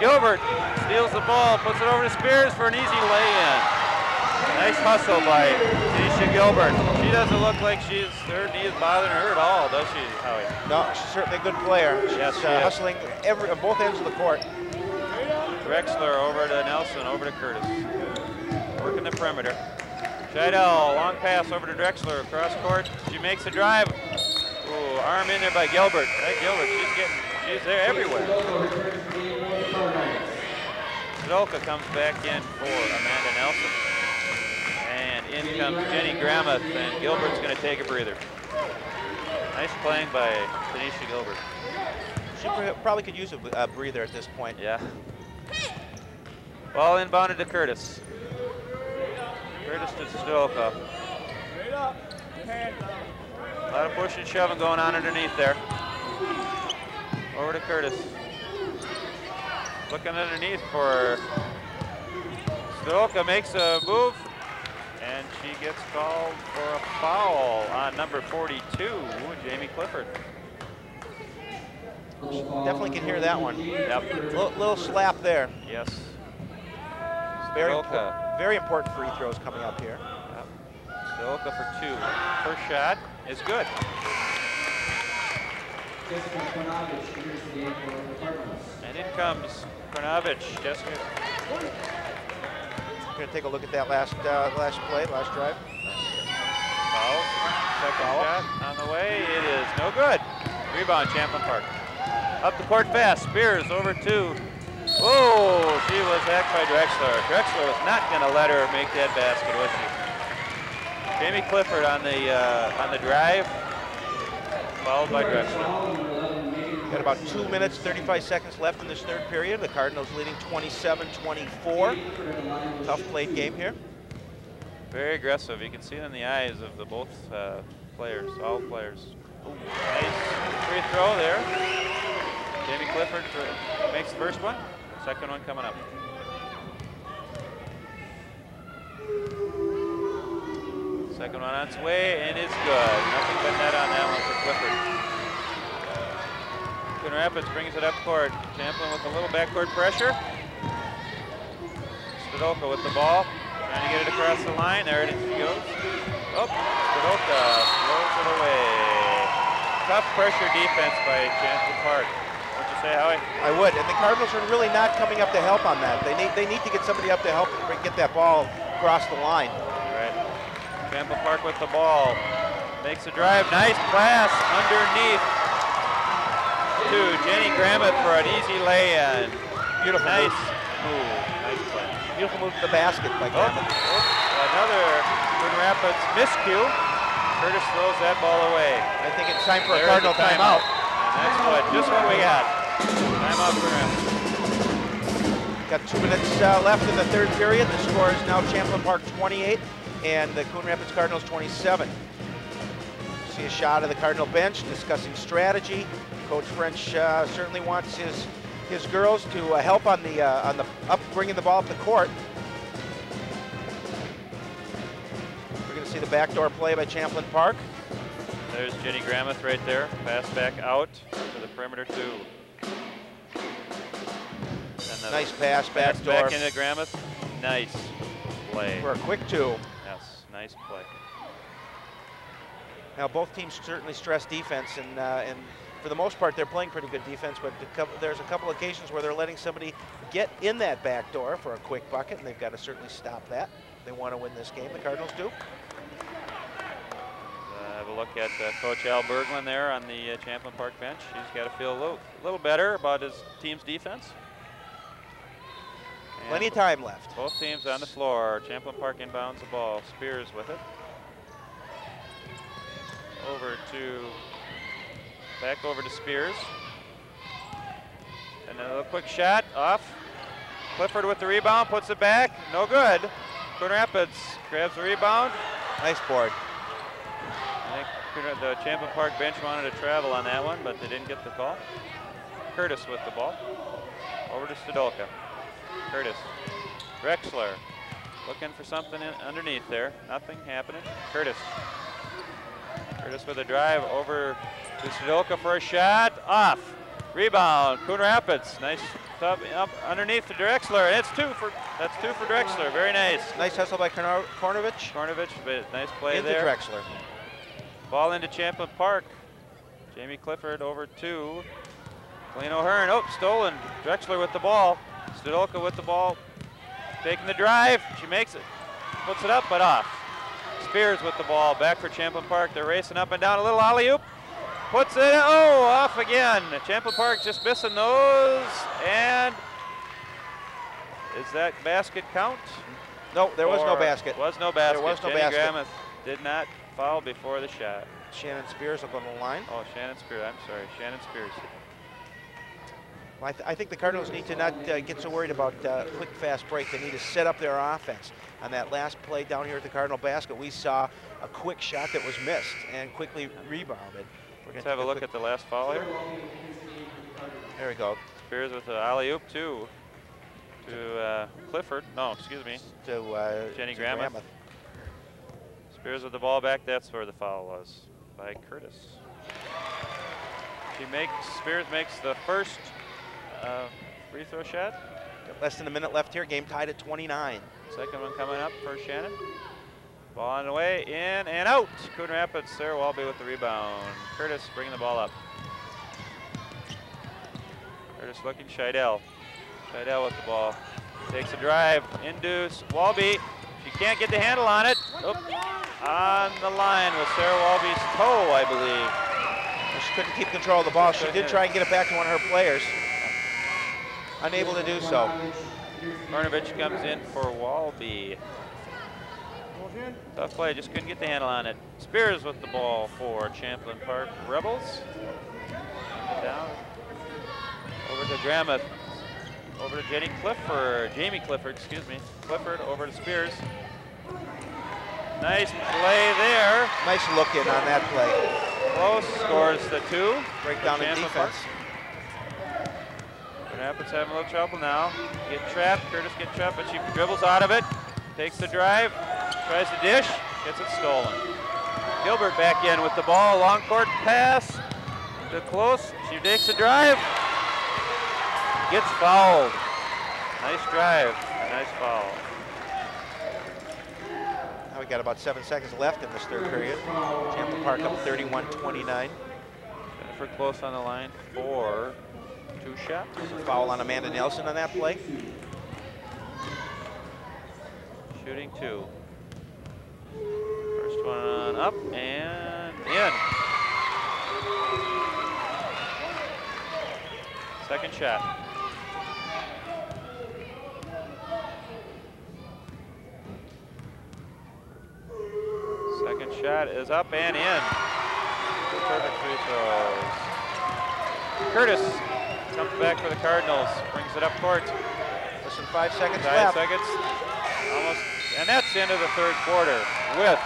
Gilbert steals the ball, puts it over to Spears for an easy lay-in. Nice hustle by Tanisha Gilbert. She doesn't look like her knee is bothering her at all, does she, Howie? No, she's certainly a good player. She's Yes, she is. hustling on both ends of the court. Drexler over to Nelson, over to Curtis. Working the perimeter. Scheidel, long pass over to Drexler, across court. She makes a drive. Ooh, arm in there by Gilbert. Hey, Gilbert, she's there everywhere. Zdolka comes back in for Amanda Nelson. And in comes Jenny Gramuth, and Gilbert's going to take a breather. Nice playing by Tanisha Gilbert. She probably could use a breather at this point. Yeah. Ball inbounded to Curtis. Curtis to Zdolka. A lot of push and shoving going on underneath there. Over to Curtis. Looking underneath for Zdolka, makes a move, and she gets called for a foul on number 42, Jamie Clifford. Definitely can hear that one. Yep. Little slap there. Yes. Very, Zdolka. very important free throws coming up here. Yep. Zdolka for 2. First shot is good. And in comes Kornovich. Jessica. Going to take a look at that last play, last drive. Foul. Second shot on the way. It is no good. Rebound, Champlin Park. Up the court fast. Spears over to. Oh, she was hacked by Drexler. Drexler was not going to let her make that basket, was she? Jamie Clifford on the drive, followed by Drexler. Got about 2 minutes, 35 seconds left in this third period. The Cardinals leading 27-24. Tough played game here. Very aggressive. You can see it in the eyes of the both players, all players. Ooh, nice free throw there. Jamie Clifford makes the first one. Second one coming up. Second one on its way, and it's good. Nothing but net on that one for Clifford. Coon Rapids brings it up court. Champlin with a little backcourt pressure. Zdolka with the ball, trying to get it across the line. There it is, she goes. Oh, Zdolka throws it away. Tough pressure defense by Champlin Park. Which is say, Howie? I would. And the Cardinals are really not coming up to help on that. They need to get somebody up to help get that ball across the line. Right. Champlin Park with the ball. Makes a drive. Nice pass underneath to Jenny Gramuth for an easy lay-in. Beautiful nice move. Nice play. Beautiful move to the basket by Gramuth. Another Coon Rapids miscue. Curtis throws that ball away. I think it's time for a There's Cardinal timeout. And that's just what we got. Timeout for Rapids. Got 2 minutes left in the third period. The score is now Champlin Park 28 and the Coon Rapids Cardinals 27. See a shot of the Cardinal bench discussing strategy. Coach French certainly wants his girls to help on the bringing the ball up the court. We're going to see the backdoor play by Champlin Park. There's Jenny Gramuth right there. Pass back out to the perimeter 2. And nice pass backdoor. Back into Gramuth. Nice play. For a quick 2. Yes, nice play. Now both teams certainly stress defense, and for the most part they're playing pretty good defense, but there's a couple occasions where they're letting somebody get in that back door for a quick bucket, and they've got to certainly stop that. They want to win this game, the Cardinals do. Have a look at Coach Al Berglund there on the Champlin Park bench. He's got to feel a little better about his team's defense. And plenty of time left. Both teams on the floor. Champlin Park inbounds the ball. Spears with it. Back over to Spears. And a quick shot off. Clifford with the rebound, puts it back. No good. Coon Rapids grabs the rebound. Nice board. I think the Champlin Park bench wanted to travel on that one, but they didn't get the call. Curtis with the ball. Over to Stodolka. Curtis. Drexler looking for something underneath there. Nothing happening. Curtis with a drive over to Stodolka for a shot. Off. Rebound. Coon Rapids. Nice up underneath to Drexler. And that's 2 for Drexler. Very nice. Nice hustle by Kornovich. But nice play into there. Drexler. Ball into Champlin Park. Jamie Clifford over to Colleen O'Hearn. Oh, stolen. Drexler with the ball. Stodolka with the ball. Taking the drive. She makes it. Puts it up, but off. Spears with the ball. Back for Champlin Park. They're racing up and down. A little alley-oop. Puts it. Oh, off again. Champlin Park just missing those. And is that basket count? No, there was no basket. Was no basket. There was no Jenny basket. Gramuth did not foul before the shot. Shannon Spears will go to the line. Oh, Shannon Spears. I'm sorry, Shannon Spears. Well, I think the Cardinals need to not get so worried about quick, fast break. They need to set up their offense. On that last play down here at the Cardinal basket, we saw a quick shot that was missed and quickly rebounded. Let's have a look at the last foul here. There we go. Spears with the alley-oop to Clifford. No, excuse me. To Jenny Gramuth. Spears with the ball back. That's where the foul was by Curtis. Spears makes the first free throw shot. Less than a minute left here. Game tied at 29. Second one coming up for Shannon. Ball on the way, in and out. Coon Rapids, Sarah Walby with the rebound. Curtis bringing the ball up. Curtis looking, Scheidel. Scheidel with the ball. Takes a drive, induce, Walby. She can't get the handle on it. Oop. On the line with Sarah Walby's toe, I believe. She couldn't keep control of the ball. She did try and get it back to one of her players. Unable to do so. Kornovich comes in for Walby. Tough play, just couldn't get the handle on it. Spears with the ball for Champlin Park Rebels. Down. Over to Gramuth. Over to Jamie Clifford, excuse me. Clifford over to Spears. Nice play there. Nice look in on that play. Close, scores the 2. Breakdown in defense. Rapids having a little trouble now. Get trapped, Curtis gets trapped, but she dribbles out of it. Takes the drive, tries to dish, gets it stolen. Gilbert back in with the ball, long court pass to close. She takes the drive, gets fouled. Nice drive, nice foul. Now we got about 7 seconds left in this third period. Champlin Park up 31-29. Jennifer close on the line for 2 shot. Foul on Amanda Nelson on that play. Shooting 2. First one up and in. Second shot. Second shot is up and in. 2 perfect free throws. Curtis comes back for the Cardinals, brings it up court. Less than 5 seconds 5 left. seconds, almost, and that's the end of the third quarter with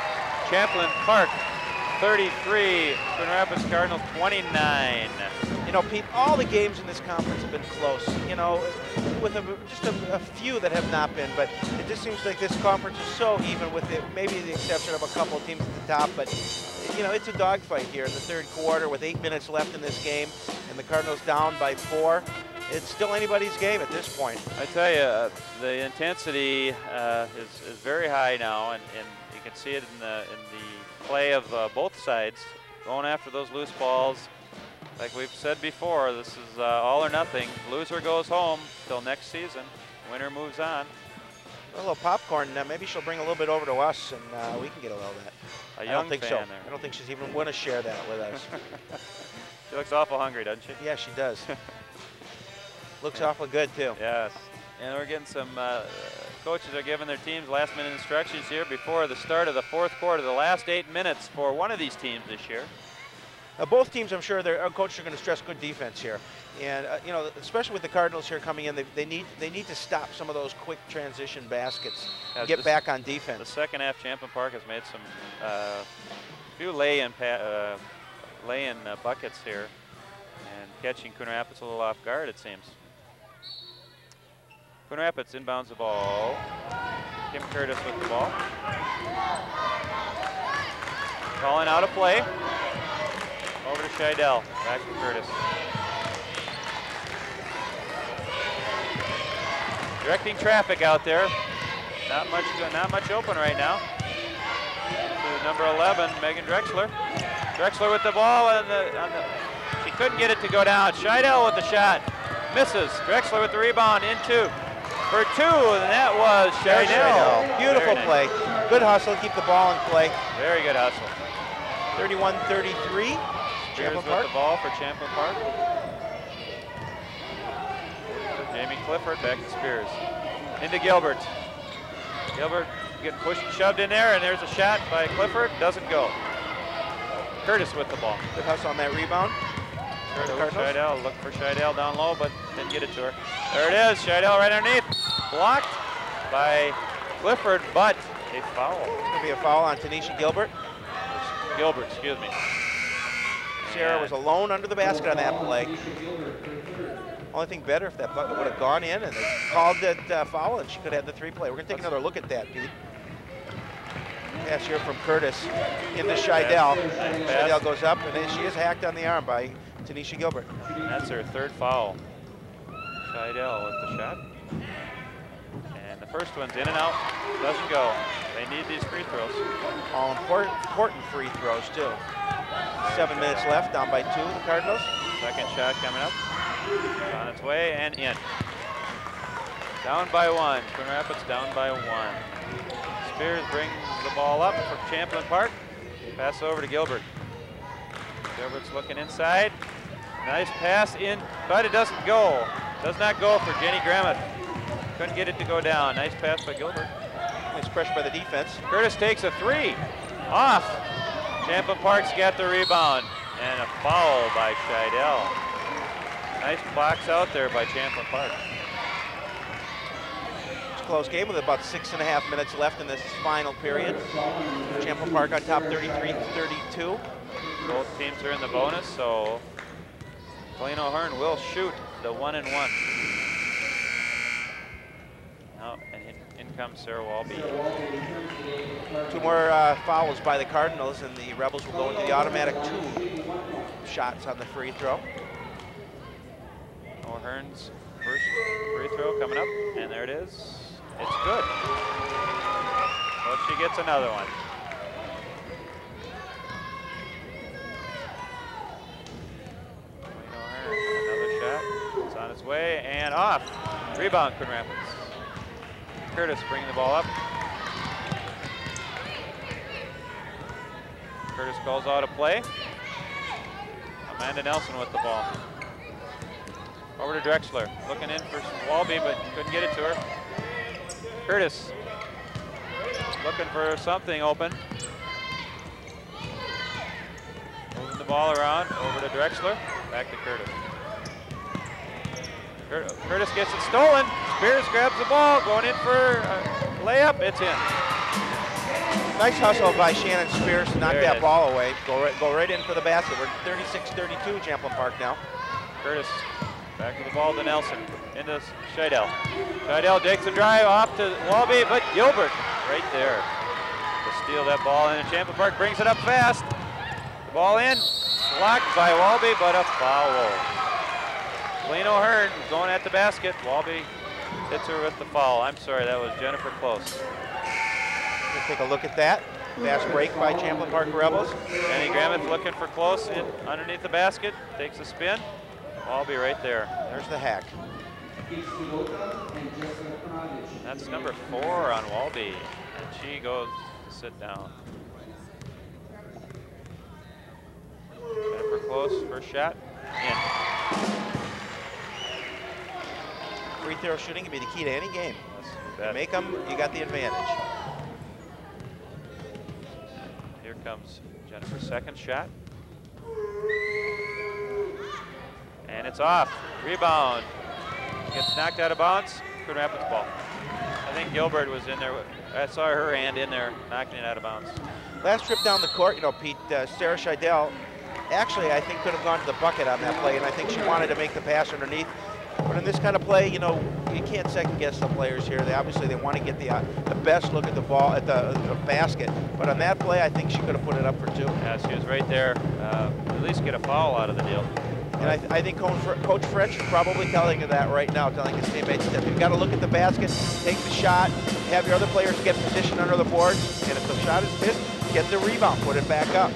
Champlin Park 33, Coon Rapids Cardinals 29. You know, Pete, all the games in this conference have been close, you know, with just a few that have not been, but it just seems like this conference is so even with it, maybe the exception of a couple of teams at the top, but, you know, it's a dogfight here in the third quarter with 8 minutes left in this game, and the Cardinals down by 4. It's still anybody's game at this point. I tell you, the intensity is very high now, and you can see it in the play of both sides, going after those loose balls. Like we've said before, this is all or nothing. Loser goes home till next season. Winner moves on. A little popcorn. Maybe she'll bring a little bit over to us, and we can get a little of that. A I young don't think fan so. there. I don't think she's even going to share that with us. She looks awful hungry, doesn't she? Yeah, she does. Looks awful good too. Yes. And we're getting some coaches are giving their teams last-minute instructions here before the start of the fourth quarter. The last 8 minutes for one of these teams this year. Both teams, I'm sure, their coaches are going to stress good defense here, and you know, especially with the Cardinals here coming in, they need to stop some of those quick transition baskets, and get back on defense. The second half, Champlin Park has made some few lay-in buckets here, and catching Coon Rapids a little off guard, it seems. Coon Rapids inbounds the ball. Kim Curtis with the ball. Calling out a play. Over to Scheidel, back to Curtis. Directing traffic out there. Not much open right now. To number 11, Megan Drexler. Drexler with the ball, and she couldn't get it to go down. Scheidel with the shot, misses. Drexler with the rebound, into for 2, and that was Scheidel. Beautiful play. Good hustle, keep the ball in play. Very good hustle. 31-33. Spears with the ball for Champlin Park. Jamie Clifford back to Spears. Into Gilbert. Gilbert getting pushed and shoved in there, and there's a shot by Clifford. Doesn't go. Curtis with the ball. Good hustle on that rebound. Scheidel, look for Scheidel down low, but didn't get it to her. There it is, Scheidel right underneath. Blocked by Clifford, but a foul. It's going to be a foul on Tanisha Gilbert. Gilbert, excuse me. Sarah was alone under the basket on that play. Only thing better if that bucket would have gone in and they called it foul and she could have had the 3 play. We're going to take another look at that, Pete. Pass here from Curtis into Scheidel. Scheidel goes up, and then she is hacked on the arm by Tanisha Gilbert. That's her 3rd foul. Scheidel with the shot. And the first one's in and out. Doesn't go. They need these free throws. All important free throws, too. 7 minutes left, down by 2, the Cardinals. Second shot coming up. On its way and in. Down by 1. Coon Rapids down by 1. Spears brings the ball up for Champlin Park. Pass over to Gilbert. Gilbert's looking inside. Nice pass in, but it doesn't go. Does not go for Jenny Grammett. Couldn't get it to go down. Nice pass by Gilbert. Nice pressure by the defense. Curtis takes a 3. Off. Champlin Park's got the rebound. And a foul by Scheidel. Nice box out there by Champlin Park. It's a close game with about 6.5 minutes left in this final period. Champlin Park on top 33-32. Both teams are in the bonus, so Colleen O'Hearn will shoot the 1-and-1. Oh, and in comes Sarah Walby. 2 more fouls by the Cardinals, and the Rebels will go into the automatic 2 shots on the free throw. O'Hearn's first free throw coming up, and there it is. It's good. So she gets another one. Colleen O'Hearn, another shot. It's And off. Rebound, Coon Rapids. Curtis bringing the ball up. Curtis calls out a play. Amanda Nelson with the ball. Over to Drexler, looking in for Walby, but couldn't get it to her. Curtis, looking for something open. Moving the ball around, over to Drexler, back to Curtis. Curtis gets it stolen. Spears grabs the ball, going in for a layup, it's in. Nice hustle by Shannon Spears to knock that ball away. Go right in for the basket. We're 36-32, Champlin Park now. Curtis back to the ball to Nelson, into Scheidel. Scheidel takes a drive off to Walby, but Gilbert right there to steal that ball. And Champlin Park brings it up fast. The ball in, blocked by Walby, but a foul. Colleen O'Hearn going at the basket. Walby hits her with the foul. I'm sorry, that was Jennifer Close. Let's take a look at that. Fast break by Champlin Park Rebels. Jenny Gramuth looking for Close in underneath the basket, takes a spin. Walby right there. There's the hack. That's number 4 on Walby, and she goes to sit down. Jennifer Close, first shot, in. Free throw shooting can be the key to any game. You make them, you got the advantage. Here comes Jennifer's second shot. And it's off. Rebound. Gets knocked out of bounds. Coon Rapids ball. I think Gilbert was in there. I saw her hand in there, knocking it out of bounds. Last trip down the court, you know, Pete, Sarah Scheidel, actually, I think could have gone to the bucket on that play, and I think she wanted to make the pass underneath. But in this kind of play, you know, you can't second guess the players here. They obviously want to get the best look at the ball, at the basket. But on that play, I think she could have put it up for 2. Yeah, she was right there. At least get a foul out of the deal. And I think Coach French is probably telling you that right now, telling his teammates that you've got to look at the basket, take the shot, have your other players get positioned under the boards, and if the shot is missed, get the rebound, put it back up.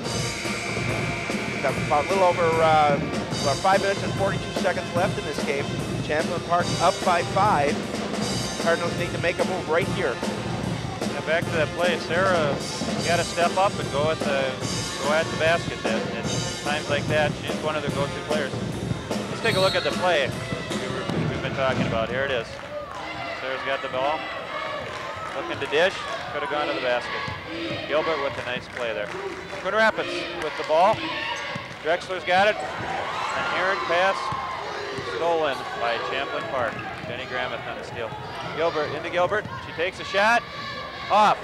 Got about a little over about 5 minutes and 42 seconds left in this game. Champlin Park up by 5. Cardinals need to make a move right here. Yeah, back to that play, Sarah got to step up and go at the basket. At times like that, she's one of their go-to players. Let's take a look at the play we've been talking about. Here it is. Sarah's got the ball, looking to dish, could have gone to the basket. Gilbert with a nice play there. Coon Rapids with the ball. Drexler's got it. An errant pass stolen by Champlin Park. Jenny Gramuth on the steal. Gilbert into Gilbert. She takes a shot. Off.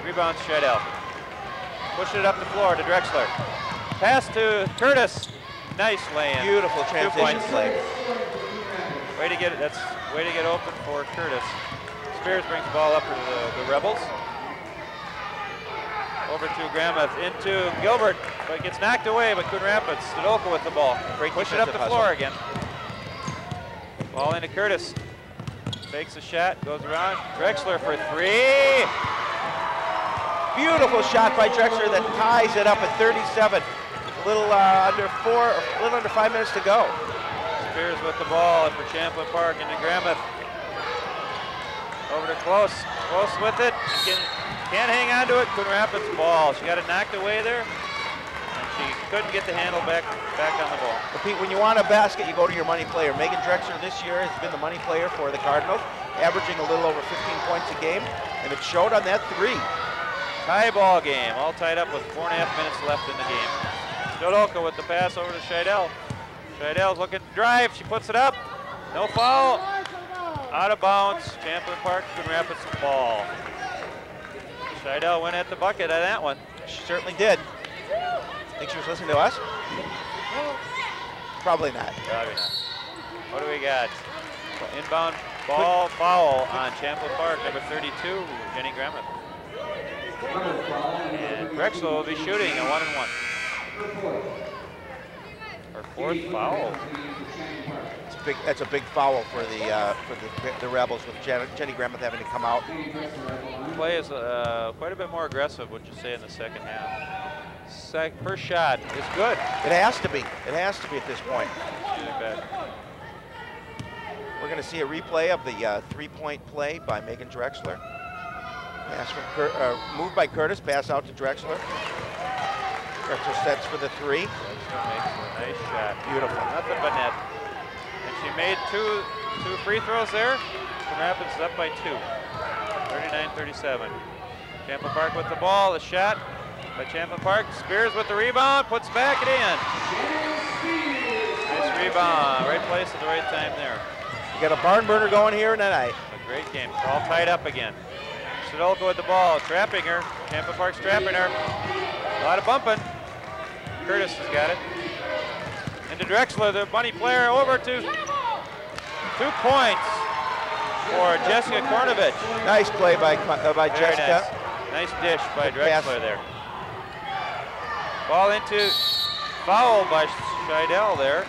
Rebounds Scheidel. Pushing it up the floor to Drexler. Pass to Curtis. Nice lay-in. Beautiful transition play. Way to get it. That's way to get open for Curtis. Spears brings the ball up for the Rebels. Over to Gramuth, into Gilbert, but gets knocked away by Coon Rapids. Stadolka with the ball. Push it up the floor again. Ball into Curtis. Takes a shot, goes around. Drexler for 3. Beautiful shot by Drexler that ties it up at 37. A little under 5 minutes to go. Spears with the ball for Champlin Park into Gramuth. Over to Close. Close with it. Can't hang on to it. Coon Rapids ball. She got it knocked away there, and she couldn't get the handle back on the ball. But Pete, when you want a basket, you go to your money player. Megan Drexler this year has been the money player for the Cardinals, averaging a little over 15 points a game, and it showed on that 3. Tie ball game, all tied up with 4.5 minutes left in the game. Stodolka with the pass over to Scheidel. Scheidel's looking to drive. She puts it up. No foul. Out of bounds. Champlin Park, Coon Rapids ball. Scheidel went at the bucket on that one. She certainly did. Think she was listening to us? Probably not. Probably not. What do we got? Inbound ball foul on Champlin Park, number 32, Jenny Gramuth. And Drexler will be shooting a 1-and-1. Her 4th foul. That's a big foul for the Rebels with Jenny Gramuth having to come out. Play is quite a bit more aggressive, would you say, in the second half? First shot is good. It has to be. It has to be at this point. we're going to see a replay of the three-point play by Megan Drexler. Pass from move by Curtis, pass out to Drexler. Drexler sets for the three. Drexler makes a nice shot. Beautiful. Nothing but net. And she made two free throws there. Coon Rapids is up by 2. 39-37. Champlin Park with the ball. The shot by Champlin Park. Spears with the rebound. Puts back it in. Nice rebound. Right place at the right time there. You got a barn burner going here tonight. A great game. It's all tied up again. Sidolka with the ball. Trapping her. Champlin Park's trapping her. A lot of bumping. Curtis has got it. Into Drexler, the bunny player, over to 2 points for Jessica Kornovich. Nice play by Jessica. Nice dish by Drexler there. Ball into foul by Scheidel there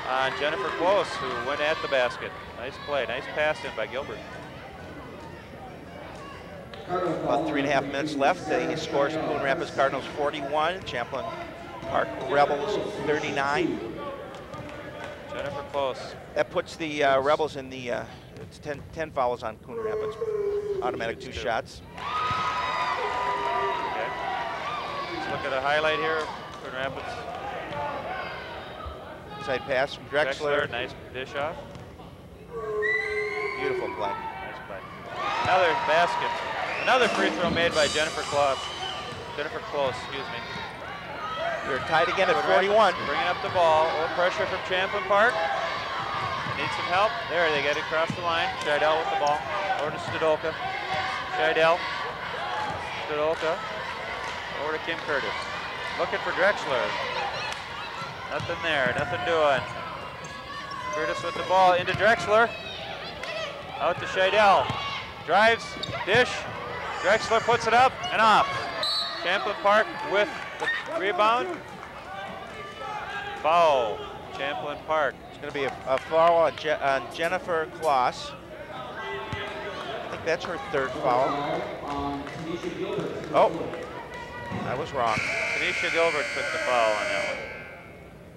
on Jennifer Close, who went at the basket. Nice play, nice pass in by Gilbert. About 3.5 minutes left. The scores: Coon Rapids Cardinals 41, Champlin Park Rebels 39. Jennifer Close. That puts the Rebels in the it's 10 fouls on Coon Rapids. Automatic 2 shots. Okay. Let's look at a highlight here. Coon Rapids. Side pass from Drexler. Nice dish off. Beautiful play. Nice play. Another basket. Another free throw made by Jennifer Close. Jennifer Close, excuse me. They're tied again at Coon 41. Rapids bringing up the ball. A little pressure from Champlin Park. They need some help. There, they get it across the line. Scheidel with the ball. Over to Sidolka. Scheidel. Sidolka. Over to Kim Curtis. Looking for Drexler. Nothing there. Nothing doing. Curtis with the ball into Drexler. Out to Scheidel. Drives. Dish. Drexler puts it up and off. Champlin Park with the rebound. Foul. Champlin Park. It's going to be a foul on Jennifer Kloss. I think that's her 3rd foul. Oh, I was wrong. Tanisha Gilbert took the foul on that one.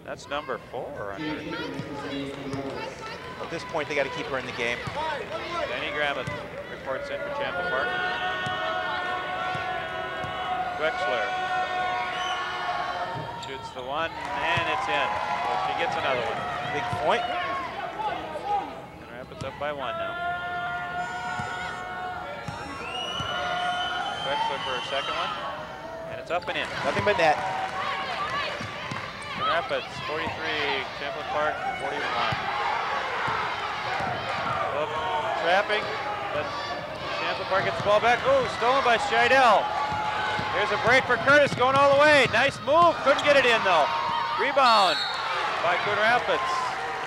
That's number 4 on her. At this point, they got to keep her in the game. Danny Grammett reports in for Champlin Park. Drexler shoots the one, and it's in. So she gets another one. Big point. Coon Rapids up by 1 now. Drexler for her 2nd one, and it's up and in. Nothing but net. Coon Rapids 43, Champlin Park 41. Well, trapping, but Champlin Park gets the ball back. Ooh, stolen by Scheidel. Here's a break for Curtis, going all the way. Nice move, couldn't get it in though. Rebound by Coon Rapids.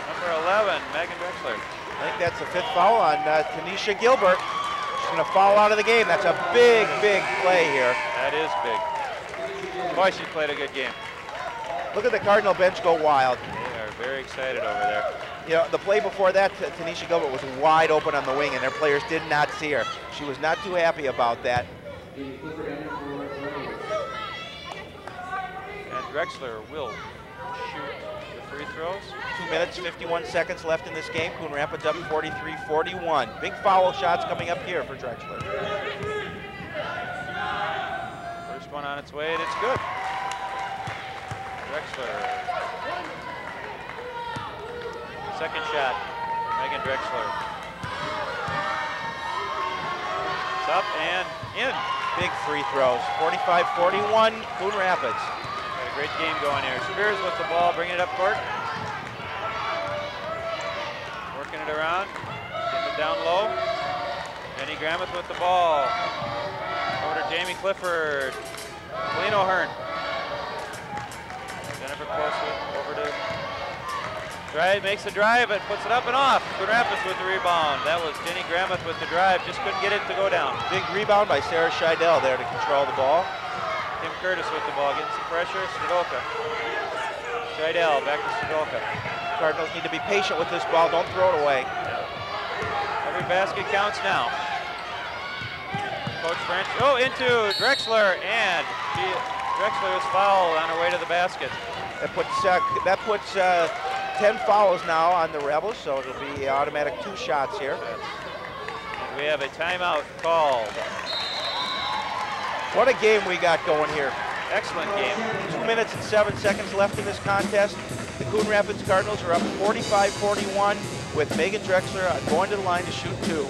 Number 11, Megan Drexler. I think that's the 5th foul on Tanisha Gilbert. She's going to foul out of the game. That's a big, big play here. That is big. Boy, she played a good game. Look at the Cardinal bench go wild. They are very excited over there. You know, the play before that, Tanisha Gilbert was wide open on the wing, and their players did not see her. She was not too happy about that. And Drexler will shoot the free throws. 2 minutes, 51 seconds left in this game. Coon Rapids up 43-41. Big foul shots coming up here for Drexler. First one on its way, and it's good. Drexler. Second shot for Megan Drexler. It's up and in. Big free throws. 45-41, Coon Rapids. Got a great game going here. Spears with the ball, bringing it up court. Working it around, getting it down low. Jenny Grammett with the ball. Over to Jamie Clifford. Colleen O'Hearn. Jennifer Close over to drive, makes the drive and puts it up and off. Coon Rapids with the rebound. That was Jenny Grammett with the drive, just couldn't get it to go down. Big rebound by Sarah Scheidel there to control the ball. Kim Curtis with the ball, getting some pressure. Sidolka. Scheidel back to Sidolka. Cardinals need to be patient with this ball. Don't throw it away. Every basket counts now. Coach French, into Drexler, and Drexler was fouled on her way to the basket. That puts 10 fouls now on the Rebels, so it'll be automatic 2 shots here. We have a timeout called. What a game we got going here. Excellent game. 2 minutes and 7 seconds left in this contest. The Coon Rapids Cardinals are up 45-41 with Megan Drexler going to the line to shoot 2.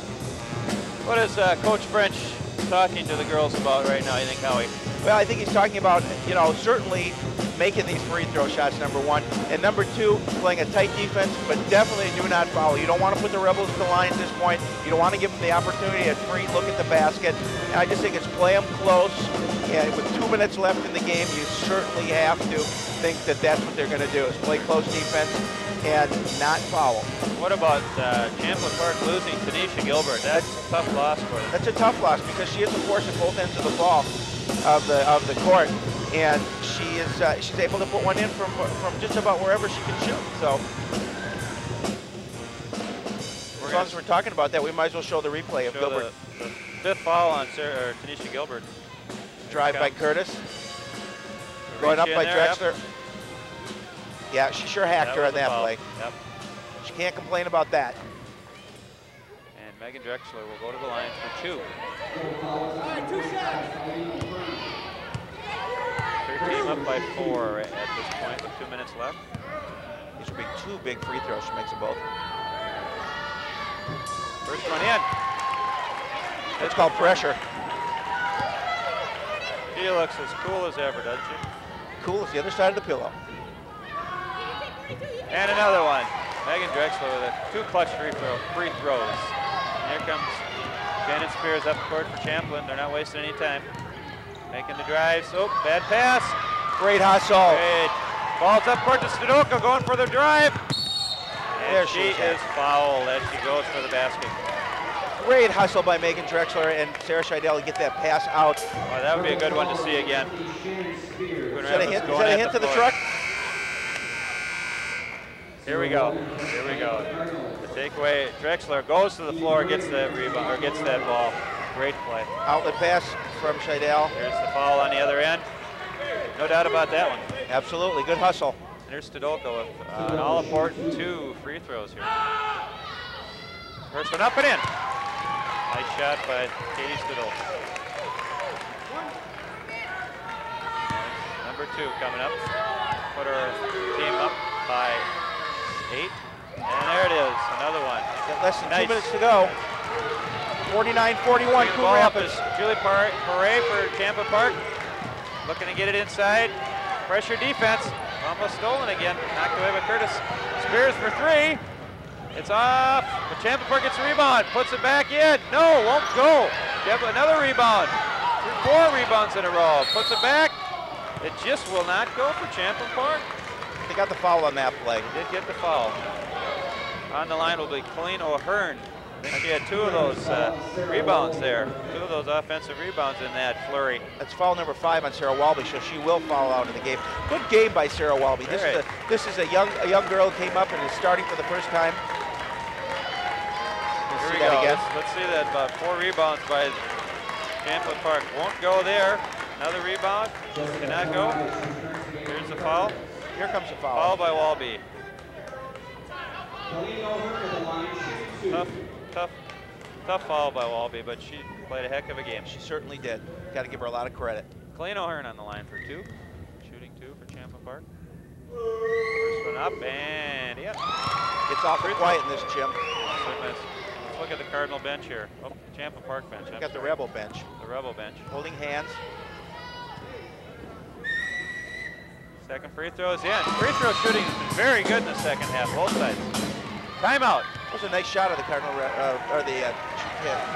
What is Coach French talking to the girls about right now, you think, Howie? Well, I think he's talking about, you know, certainly making these free throw shots, number 1. And number 2, playing a tight defense, but definitely do not foul. You don't want to put the Rebels to the line at this point. You don't want to give them the opportunity at free look at the basket. And I just think it's play them close. And with 2 minutes left in the game, you certainly have to think that that's what they're going to do, is play close defense and not foul. What about Champlin Park losing Tanisha Gilbert? That's a tough loss for them. That's a tough loss because she is a force at both ends of the ball of the court, and she's able to put one in from just about wherever she can shoot. So as long as we're talking about that, we might as well show the replay of Gilbert. The 5th foul on Tanisha Gilbert. Drive by Curtis. Going up by Drexler. Yep. Yeah, she sure hacked her on that play. Yep. She can't complain about that. And Megan Drexler will go to the line for 2. Her team up by 4 at this point with 2 minutes left. These will be 2 big free throws. She makes them both. First one in. That's called pressure. She looks as cool as ever, doesn't she? Cool as the other side of the pillow. And another one. Megan Drexler with 2 clutch free throws. And here comes Shannon Spears up court for Champlin. They're not wasting any time. Making the drives. Oh, bad pass. Great hustle. Great. Ball's up court to Stadolka going for the drive. And there she is fouled as she goes for the basket. Great hustle by Megan Drexler and Sarah Scheidel to get that pass out. Oh, that would be a good one to see again. Is that a hint to the truck? Here we go. Here we go. The takeaway. Drexler goes to the floor, gets that rebound, or gets that ball. Great play. Outlet pass from Scheidel. Here's the foul on the other end. No doubt about that one. Absolutely. Good hustle. And here's Stadolka with an all-important 2 free throws here. First one up and in. Nice shot by Katie Stadolka. Number 2 coming up. Put her team up by 8. And there it is, another one. Less than 2 minutes to go. 49-41, Coon Rapids. Julie Paray for Champlin Park. Looking to get it inside. Pressure defense. Almost stolen again. Knocked away by Curtis. Spears for 3. It's off. But Champlin Park gets a rebound. Puts it back in. No, won't go. Another rebound. 4 rebounds in a row. Puts it back. It just will not go for Champlin Park. They got the foul on that play. They did get the foul. On the line will be Colleen O'Hearn. I think she had 2 of those rebounds there. 2 of those offensive rebounds in that flurry. That's foul number 5 on Sarah Walby, so she will foul out of the game. Good game by Sarah Walby. This is a young girl who came up and is starting for the first time. Here we go. Let's see that. About 4 rebounds by Champlin Park. Won't go there. Another rebound. Cannot go. Here's the foul. Here comes the foul. Foul by Walby. Tough foul by Walby, but she played a heck of a game. She certainly did. Got to give her a lot of credit. Colleen O'Hearn on the line for 2. Shooting 2 for Champlin Park. First one up, and yeah. It's awfully quiet in this gym. Let's look at the Cardinal bench here. Oh, Champlin Park bench. Got the Rebel bench. The Rebel bench. Holding hands. Second free throw is in. Free throw shooting has been very good in the second half, both sides. Timeout. That was a nice shot of the Cardinal, or the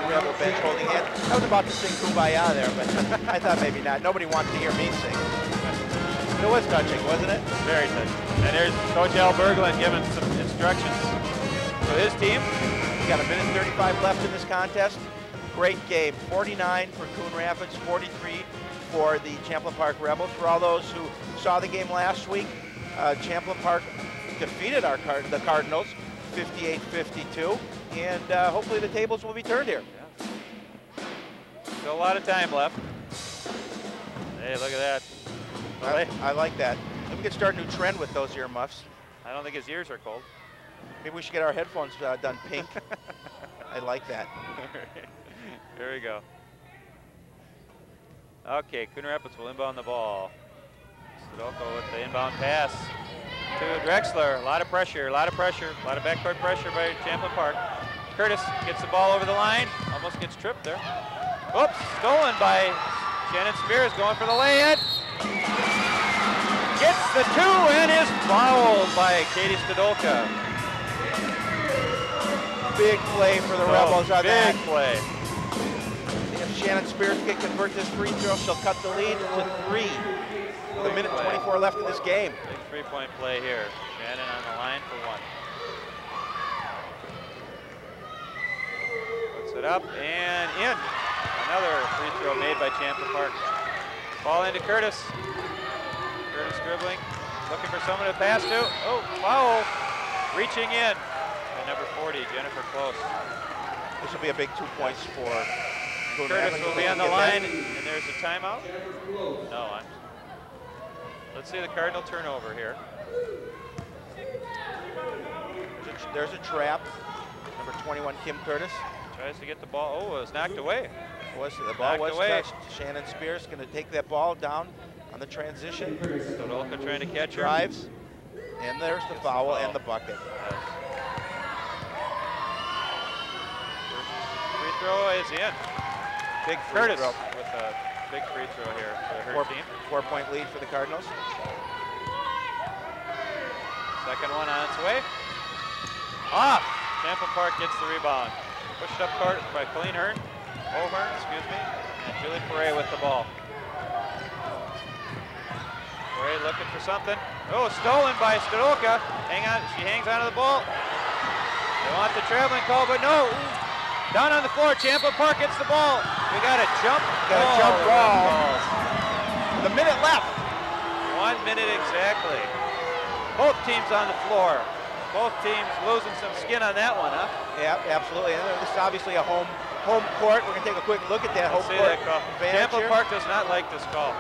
Rebel bench holding hands. I was about to sing Kumbaya there, but I thought maybe not. Nobody wanted to hear me sing. It was touching, wasn't it? Very touching. And there's Coach Al Berglund giving some instructions to his team. We got 1:35 left in this contest. Great game. 49 for Coon Rapids, 43 for the Champlin Park Rebels. For all those who saw the game last week, Champlin Park defeated the Cardinals 58-52, and hopefully the tables will be turned here. Yeah. Still a lot of time left. Hey, look at that. I like that. Maybe we could start a new trend with those earmuffs. I don't think his ears are cold. Maybe we should get our headphones done pink. I like that. There we go. Okay, Coon Rapids will inbound the ball. Sudoku with the inbound pass to Drexler. A lot of pressure, a lot of backcourt pressure by Champlin Park. Curtis gets the ball over the line, almost gets tripped there. Oops, stolen by Shannon Spears, going for the lay-in. Gets the 2 and is fouled by Katie Stodolka. Big play for the Rebels on that. Big play. If Shannon Spears can convert this free throw, she'll cut the lead to 3 with a minute 24 left in this game. Big three-point play here. Shannon on the line for 1. Puts it up and in. Another free throw made by Champlin Park. Ball into Curtis. Curtis dribbling, looking for someone to pass to. Oh, foul. Reaching in. And number 40, Jennifer Close. This will be a big 2 points for Coon Curtis Rapids. will be on the line, and there's a timeout. No, let's see the Cardinal turnover here. There's a trap. Number 21, Kim Curtis. Tries to get the ball. Oh, it was knocked away. The ball was touched. Shannon Spears going to take that ball down on the transition. Stodolka trying to catch her. Drives. And there's the foul and the bucket. Yes. Free throw is in. Big free Curtis throw. with a big free throw here for her team. 4-point lead for the Cardinals. Second one on its way. Off. Champlin Park gets the rebound. Pushed up court by Colleen O'Hearn, excuse me, and Julie Foray with the ball. Foray looking for something. Oh, stolen by Stodolka. She hangs onto the ball. They want the traveling call, but no. Down on the floor, Champlin Park gets the ball. We got a jump ball. With a minute left. 1 minute exactly. Both teams on the floor. Both teams losing some skin on that one, huh? Yeah, absolutely. And this is obviously a home court. We're going to take a quick look at that home court advantage. Champlin Park does not like this call.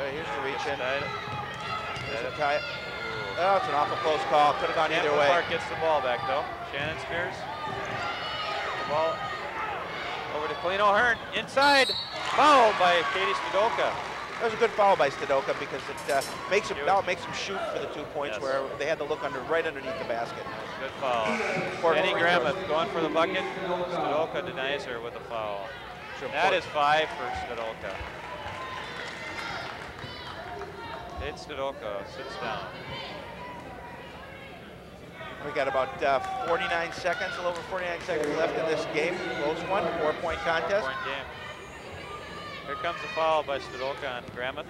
Here's the reach in. It's Oh, it's an awful close call. Could have gone either way. Champlin Park gets the ball back though. Shannon Spears. The ball over to Colleen O'Hearn. Inside. Fouled by Katie Stodolka. That was a good foul by Stodolka because it makes them shoot for the 2 points where they had to look right underneath the basket. Good foul. Jenny Gramuth going for the bucket. Stodolka denies her with a foul. That is 5 for Stodolka. Kate Stodolka sits down. We got about 49 seconds, a little over 49 seconds left in this game. Close one, 4-point contest. 4-point game. Here comes the foul by Stodolka on Gramuth.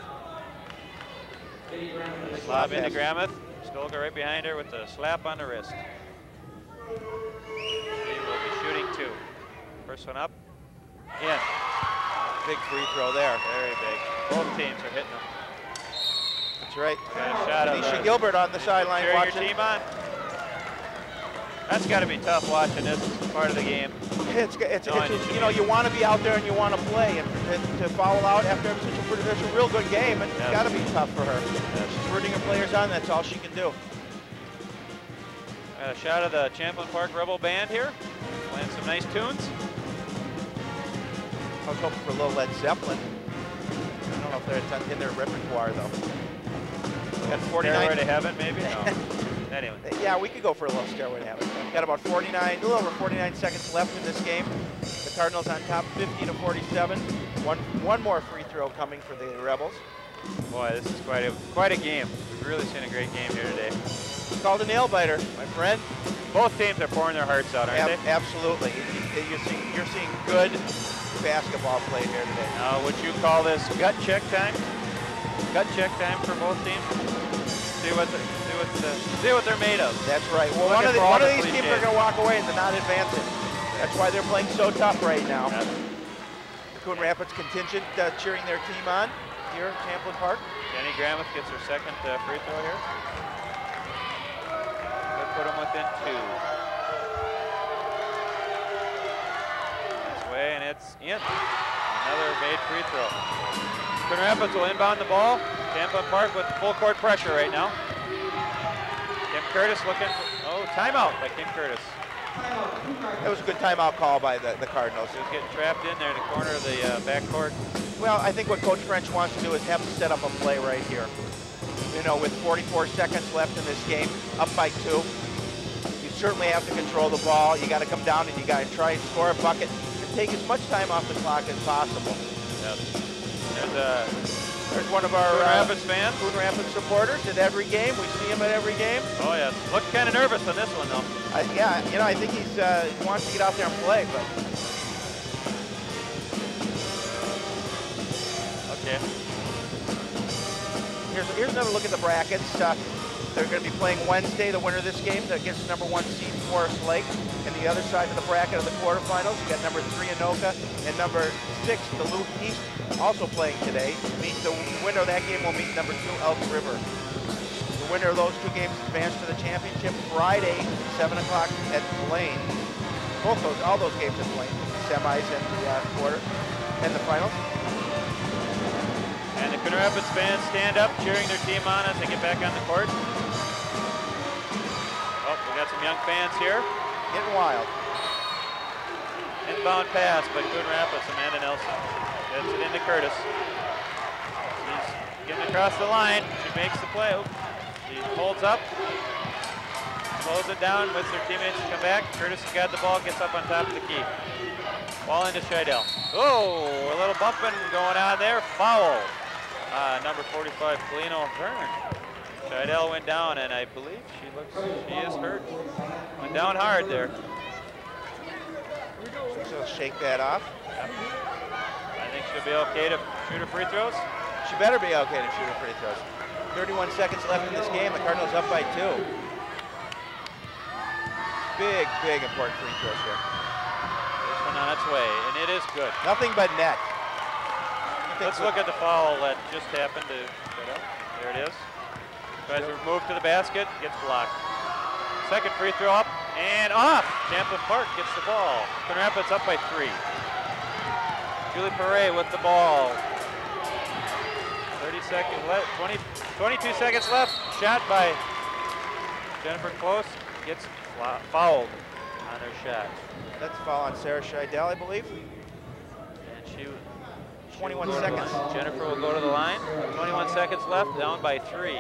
Lob into Gramuth. Stodolka right behind her with the slap on the wrist. She will be shooting 2. First one up. In. Big free throw there. Very big. Both teams are hitting them. That's right. Got a shot of Alicia Gilbert on the sideline watching. Your team on. That's got to be tough watching this part of the game. You know, you want to be out there and you want to play, and to foul out after such a real good game, it's got to be tough for her. She's rooting her players on. That's all she can do. A shot of the Champlin Park Rebel Band here, playing some nice tunes. I was hoping for a little Led Zeppelin. I don't know if they're in their repertoire though. Got 49. Stairway to Heaven, maybe? No. Anyway. Yeah, we could go for a little Stairway to Heaven. Got about 49, a little over 49 seconds left in this game. The Cardinals on top, 50-47. One more free throw coming for the Rebels. Boy, this is quite a game. We've really seen a great game here today. It's called a nail biter, my friend. Both teams are pouring their hearts out, aren't they? Absolutely. You're seeing good basketball played here today. Now, would you call this gut check time? Gut check time for both teams. See what they're made of. That's right. Well, one of these teams are going to walk away and they're not advancing. That's why they're playing so tough right now. Yep. The Coon Rapids contingent cheering their team on here at Champlin Park. Jenny Gramuth gets her second free throw here. Could put them within 2. This way, and it's in. Another made free throw. Coon Rapids will inbound the ball. Champlin Park with full court pressure right now. Kim Curtis looking for, oh, timeout by Kim Curtis. That was a good timeout call by the Cardinals. He was getting trapped in there in the corner of the back court. Well, I think what Coach French wants to do is have to set up a play right here. You know, with 44 seconds left in this game, up by 2, you certainly have to control the ball. You got to come down and you got to try and score a bucket and take as much time off the clock as possible. Yep. There's one of our Coon Rapids fans. Coon Rapids supporters at every game. We see him at every game. Oh yes, looked kind of nervous on this one though. Yeah, you know, I think he wants to get out there and play, but. Okay. Here's another look at the brackets. They're going to be playing Wednesday, the winner of this game, against number 1 seed Forest Lake. And the other side of the bracket of the quarterfinals, you got number 3 Anoka and number 6 Duluth East also playing today. The winner of that game will meet number 2 Elk River. The winner of those 2 games advances to the championship Friday, 7 o'clock at Blaine. All those games at Blaine, semis and the quarter and the finals. And the Coon Rapids fans stand up, cheering their team on as they get back on the court. Oh, we got some young fans here. Getting wild. Inbound pass by Coon Rapids, Amanda Nelson. Gets it into Curtis. She's getting across the line. She makes the play. She holds up. Slows it down, waits her teammates to come back. Curtis has got the ball, gets up on top of the key. Ball into Scheidel. Oh, a little bumping going on there. Foul. Number 45, Polino Vern. Scheidel went down, and I believe she is hurt. Went down hard there. She'll shake that off. Yep. I think she'll be okay to shoot her free throws. She better be okay to shoot her free throws. 31 seconds left in this game. The Cardinals up by 2. Big important free throws here. This one on its way, and it is good. Nothing but net. Let's look at the foul that just happened to Scheidel. There it is. Tries to move to the basket, gets blocked. Second free throw up and off. Champlin Park gets the ball. Coon Rapids up by 3. Julie Perret with the ball. 30 seconds left, 22 seconds left. Shot by Jennifer Close. Gets fouled on her shot. That's a foul on Sarah Scheidel, I believe. And she 21 seconds. Jennifer will go to the line. 21 seconds left, down by 3.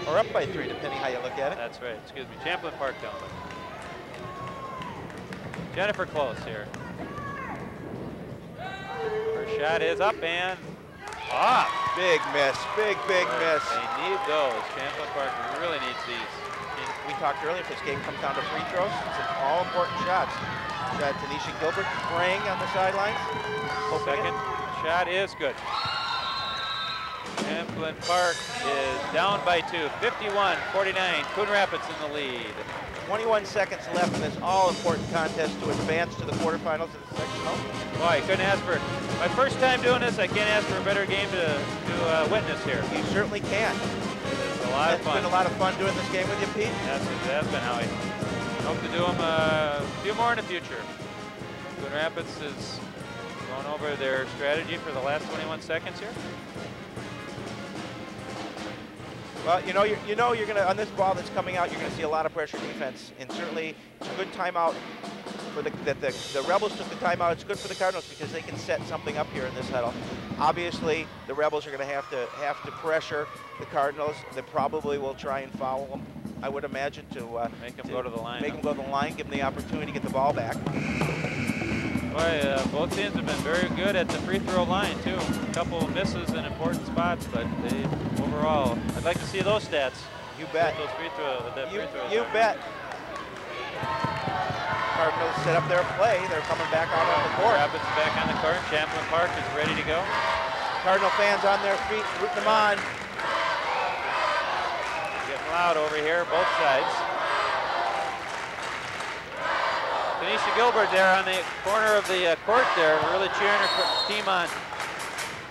Or up by 3, depending how you look at it. That's right, excuse me. Champlin Park down. Jennifer Close here. Her shot is up and off. Big miss, big miss. They need those. Champlin Park really needs these. We talked earlier, if this game comes down to free throws, it's all important shots. Shot Tanisha Gilbert praying on the sidelines. Second shot is good. Champlin Park is down by 2, 51-49. Coon Rapids in the lead. 21 seconds left in this all-important contest to advance to the quarterfinals of the sectional. Boy, I couldn't ask for, my first time doing this, I can't ask for a better game to witness here. You certainly can. It's a lot of fun. It's been a lot of fun doing this game with you, Pete. Yes, it has been, Howie. Hope to do them a few more in the future. Coon Rapids is going over their strategy for the last 21 seconds here. Well, you know you're gonna, on this ball that's coming out, you're gonna see a lot of pressure defense, and certainly it's a good timeout for the Rebels took the timeout. It's good for the Cardinals because they can set something up here in this huddle. Obviously, the Rebels are gonna have to pressure the Cardinals. They probably will try and foul them, I would imagine, to make them go to the line. Make them go to the line, give them the opportunity to get the ball back. Boy, both teams have been very good at the free throw line too. A couple of misses in important spots, but they overall, I'd like to see those stats. You bet. Those free throws. You bet. Cardinals set up their play. They're coming back out on the court. Rapids back on the court. Champlin Park is ready to go. Cardinal fans on their feet, rooting them on. Getting loud over here, both sides. Tanisha Gilbert there on the corner of the court there, really cheering her team on.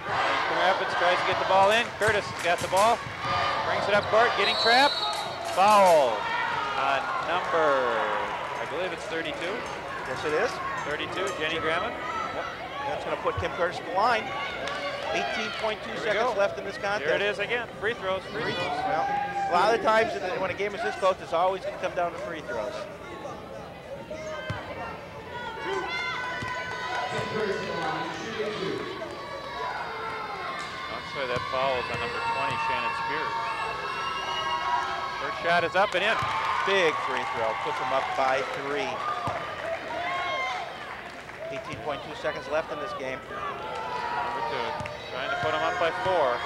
Coon Rapids tries to get the ball in. Curtis has got the ball, brings it up court, getting trapped. Foul on number, I believe it's 32. Yes, it is. 32, Jenny Grammond. That's going to put Kim Curtis to the line. 18.2 seconds left in this contest. Here it is again. Free throws. Free throws. Well, a lot of the times when a game is this close, it's always going to come down to free throws. I'll say that foul is on number 20, Shannon Spears. First shot is up and in. Big free throw. Puts them up by 3. 18.2 seconds left in this game. Number 2. Trying to put them up by 4.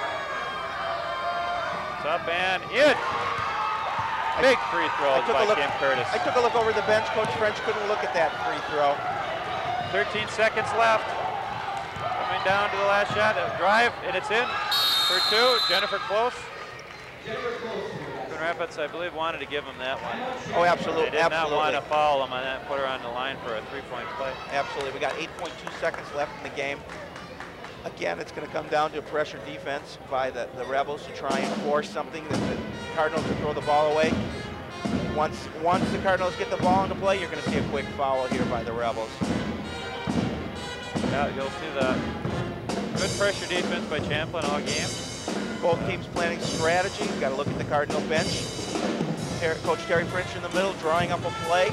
It's up and in. Big free throws by Kim Curtis. I took a look over the bench. Coach French couldn't look at that free throw. 13 seconds left. Coming down to the last shot. A drive, and it's in for 2. Jennifer Close. Coon Rapids, I believe, wanted to give him that one. Oh, absolutely. They did not want to foul him on that and put her on the line for a 3-point play. Absolutely. We got 8.2 seconds left in the game. Again, it's going to come down to pressure defense by the Rebels to try and force something that the Cardinals will throw the ball away. Once the Cardinals get the ball into play, you're going to see a quick foul here by the Rebels. Yeah, you'll see that. Good pressure defense by Champlin all game. Both teams planning strategy. You've got to look at the Cardinal bench. Coach Terry French in the middle, drawing up a play.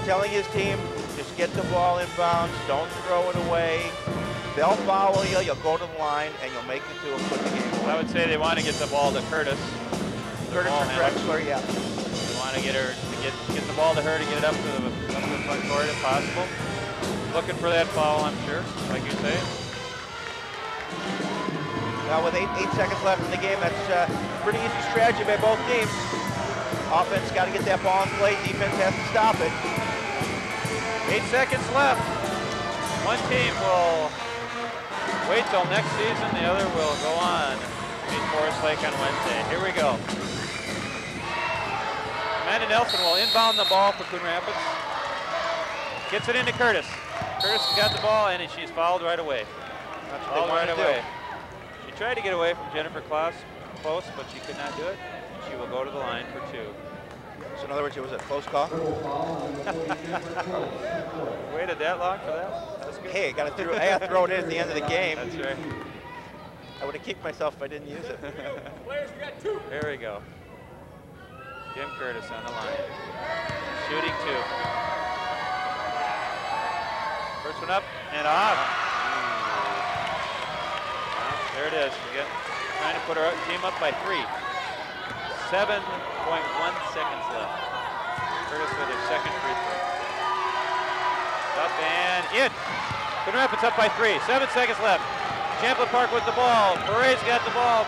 Telling his team, just get the ball inbounds, don't throw it away. They'll foul you, you'll go to the line, and you'll make the 2 and put the game away. I would say they want to get the ball to Curtis. Curtis or Drexler, yeah. They want to get her to get the ball to her to get it up to the front court if possible. Looking for that foul, I'm sure, like you say. Now with 8 seconds left in the game, that's pretty easy strategy by both teams. Offense got to get that ball in play. Defense has to stop it. 8 seconds left. One team will wait till next season. The other will go on to meet Forest Lake on Wednesday. Here we go. Amanda Nelson will inbound the ball for Coon Rapids. Gets it into Curtis. Curtis has got the ball and she's fouled right away. That's what they want to do. She tried to get away from Jennifer Close, but she could not do it. She will go to the line for 2. So in other words, it was a close call? Waited that long for that? That's good. Hey, I got to throw it in at the end of the game. That's right. I would have kicked myself if I didn't use it. There we go. Kim Curtis on the line. Shooting 2. First one up and off. There it is. Trying to put her team up by 3. 7.1 seconds left. Curtis with her second free throw. Up and in. Coon Rapids up by 3. 7 seconds left. Champlin Park with the ball. Perez got the ball.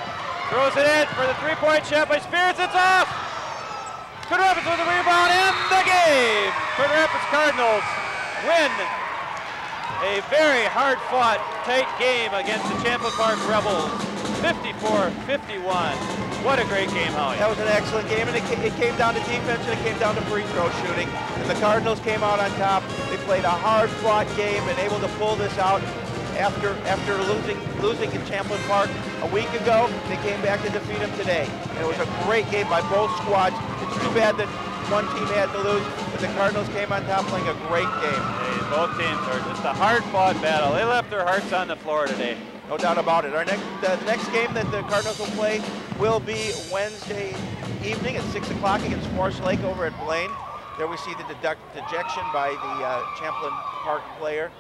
Throws it in for the 3-point shot by Spears. It's off. Coon Rapids with the rebound and the game. Coon Rapids Cardinals win a very hard-fought, tight game against the Champlin Park Rebels. 54-51. What a great game, Howie. That was an excellent game, and it came down to defense and it came down to free throw shooting. And the Cardinals came out on top. They played a hard-fought game and able to pull this out after losing in Champlin Park a week ago. They came back to defeat them today. And it was a great game by both squads. It's too bad that one team had to lose, but the Cardinals came on top playing a great game. Hey, both teams are just a hard-fought battle. They left their hearts on the floor today. No doubt about it. The next game that the Cardinals will play will be Wednesday evening at 6 o'clock against Forest Lake over at Blaine. There we see the dejection by the Champlin Park player.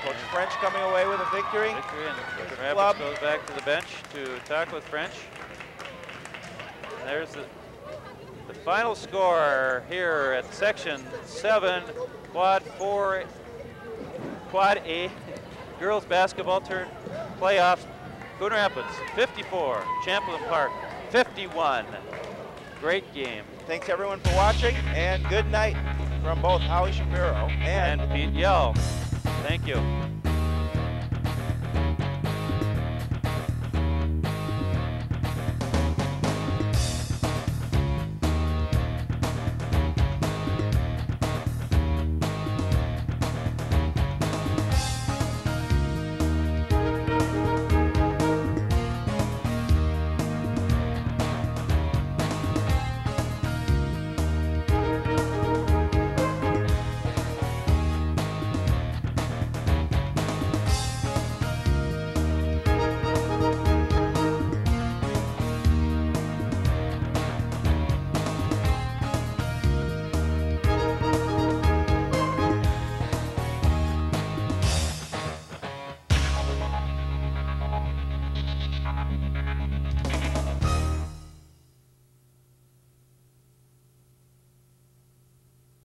Coach French coming away with a victory. Victory, and Coon Rapids goes back to the bench to talk with French. And there's the final score here at Section 7, Quad A, girls basketball playoffs. Coon Rapids 54, Champlin Park 51. Great game. Thanks everyone for watching, and good night from both Howie Shapiro and Pete Yell. Thank you.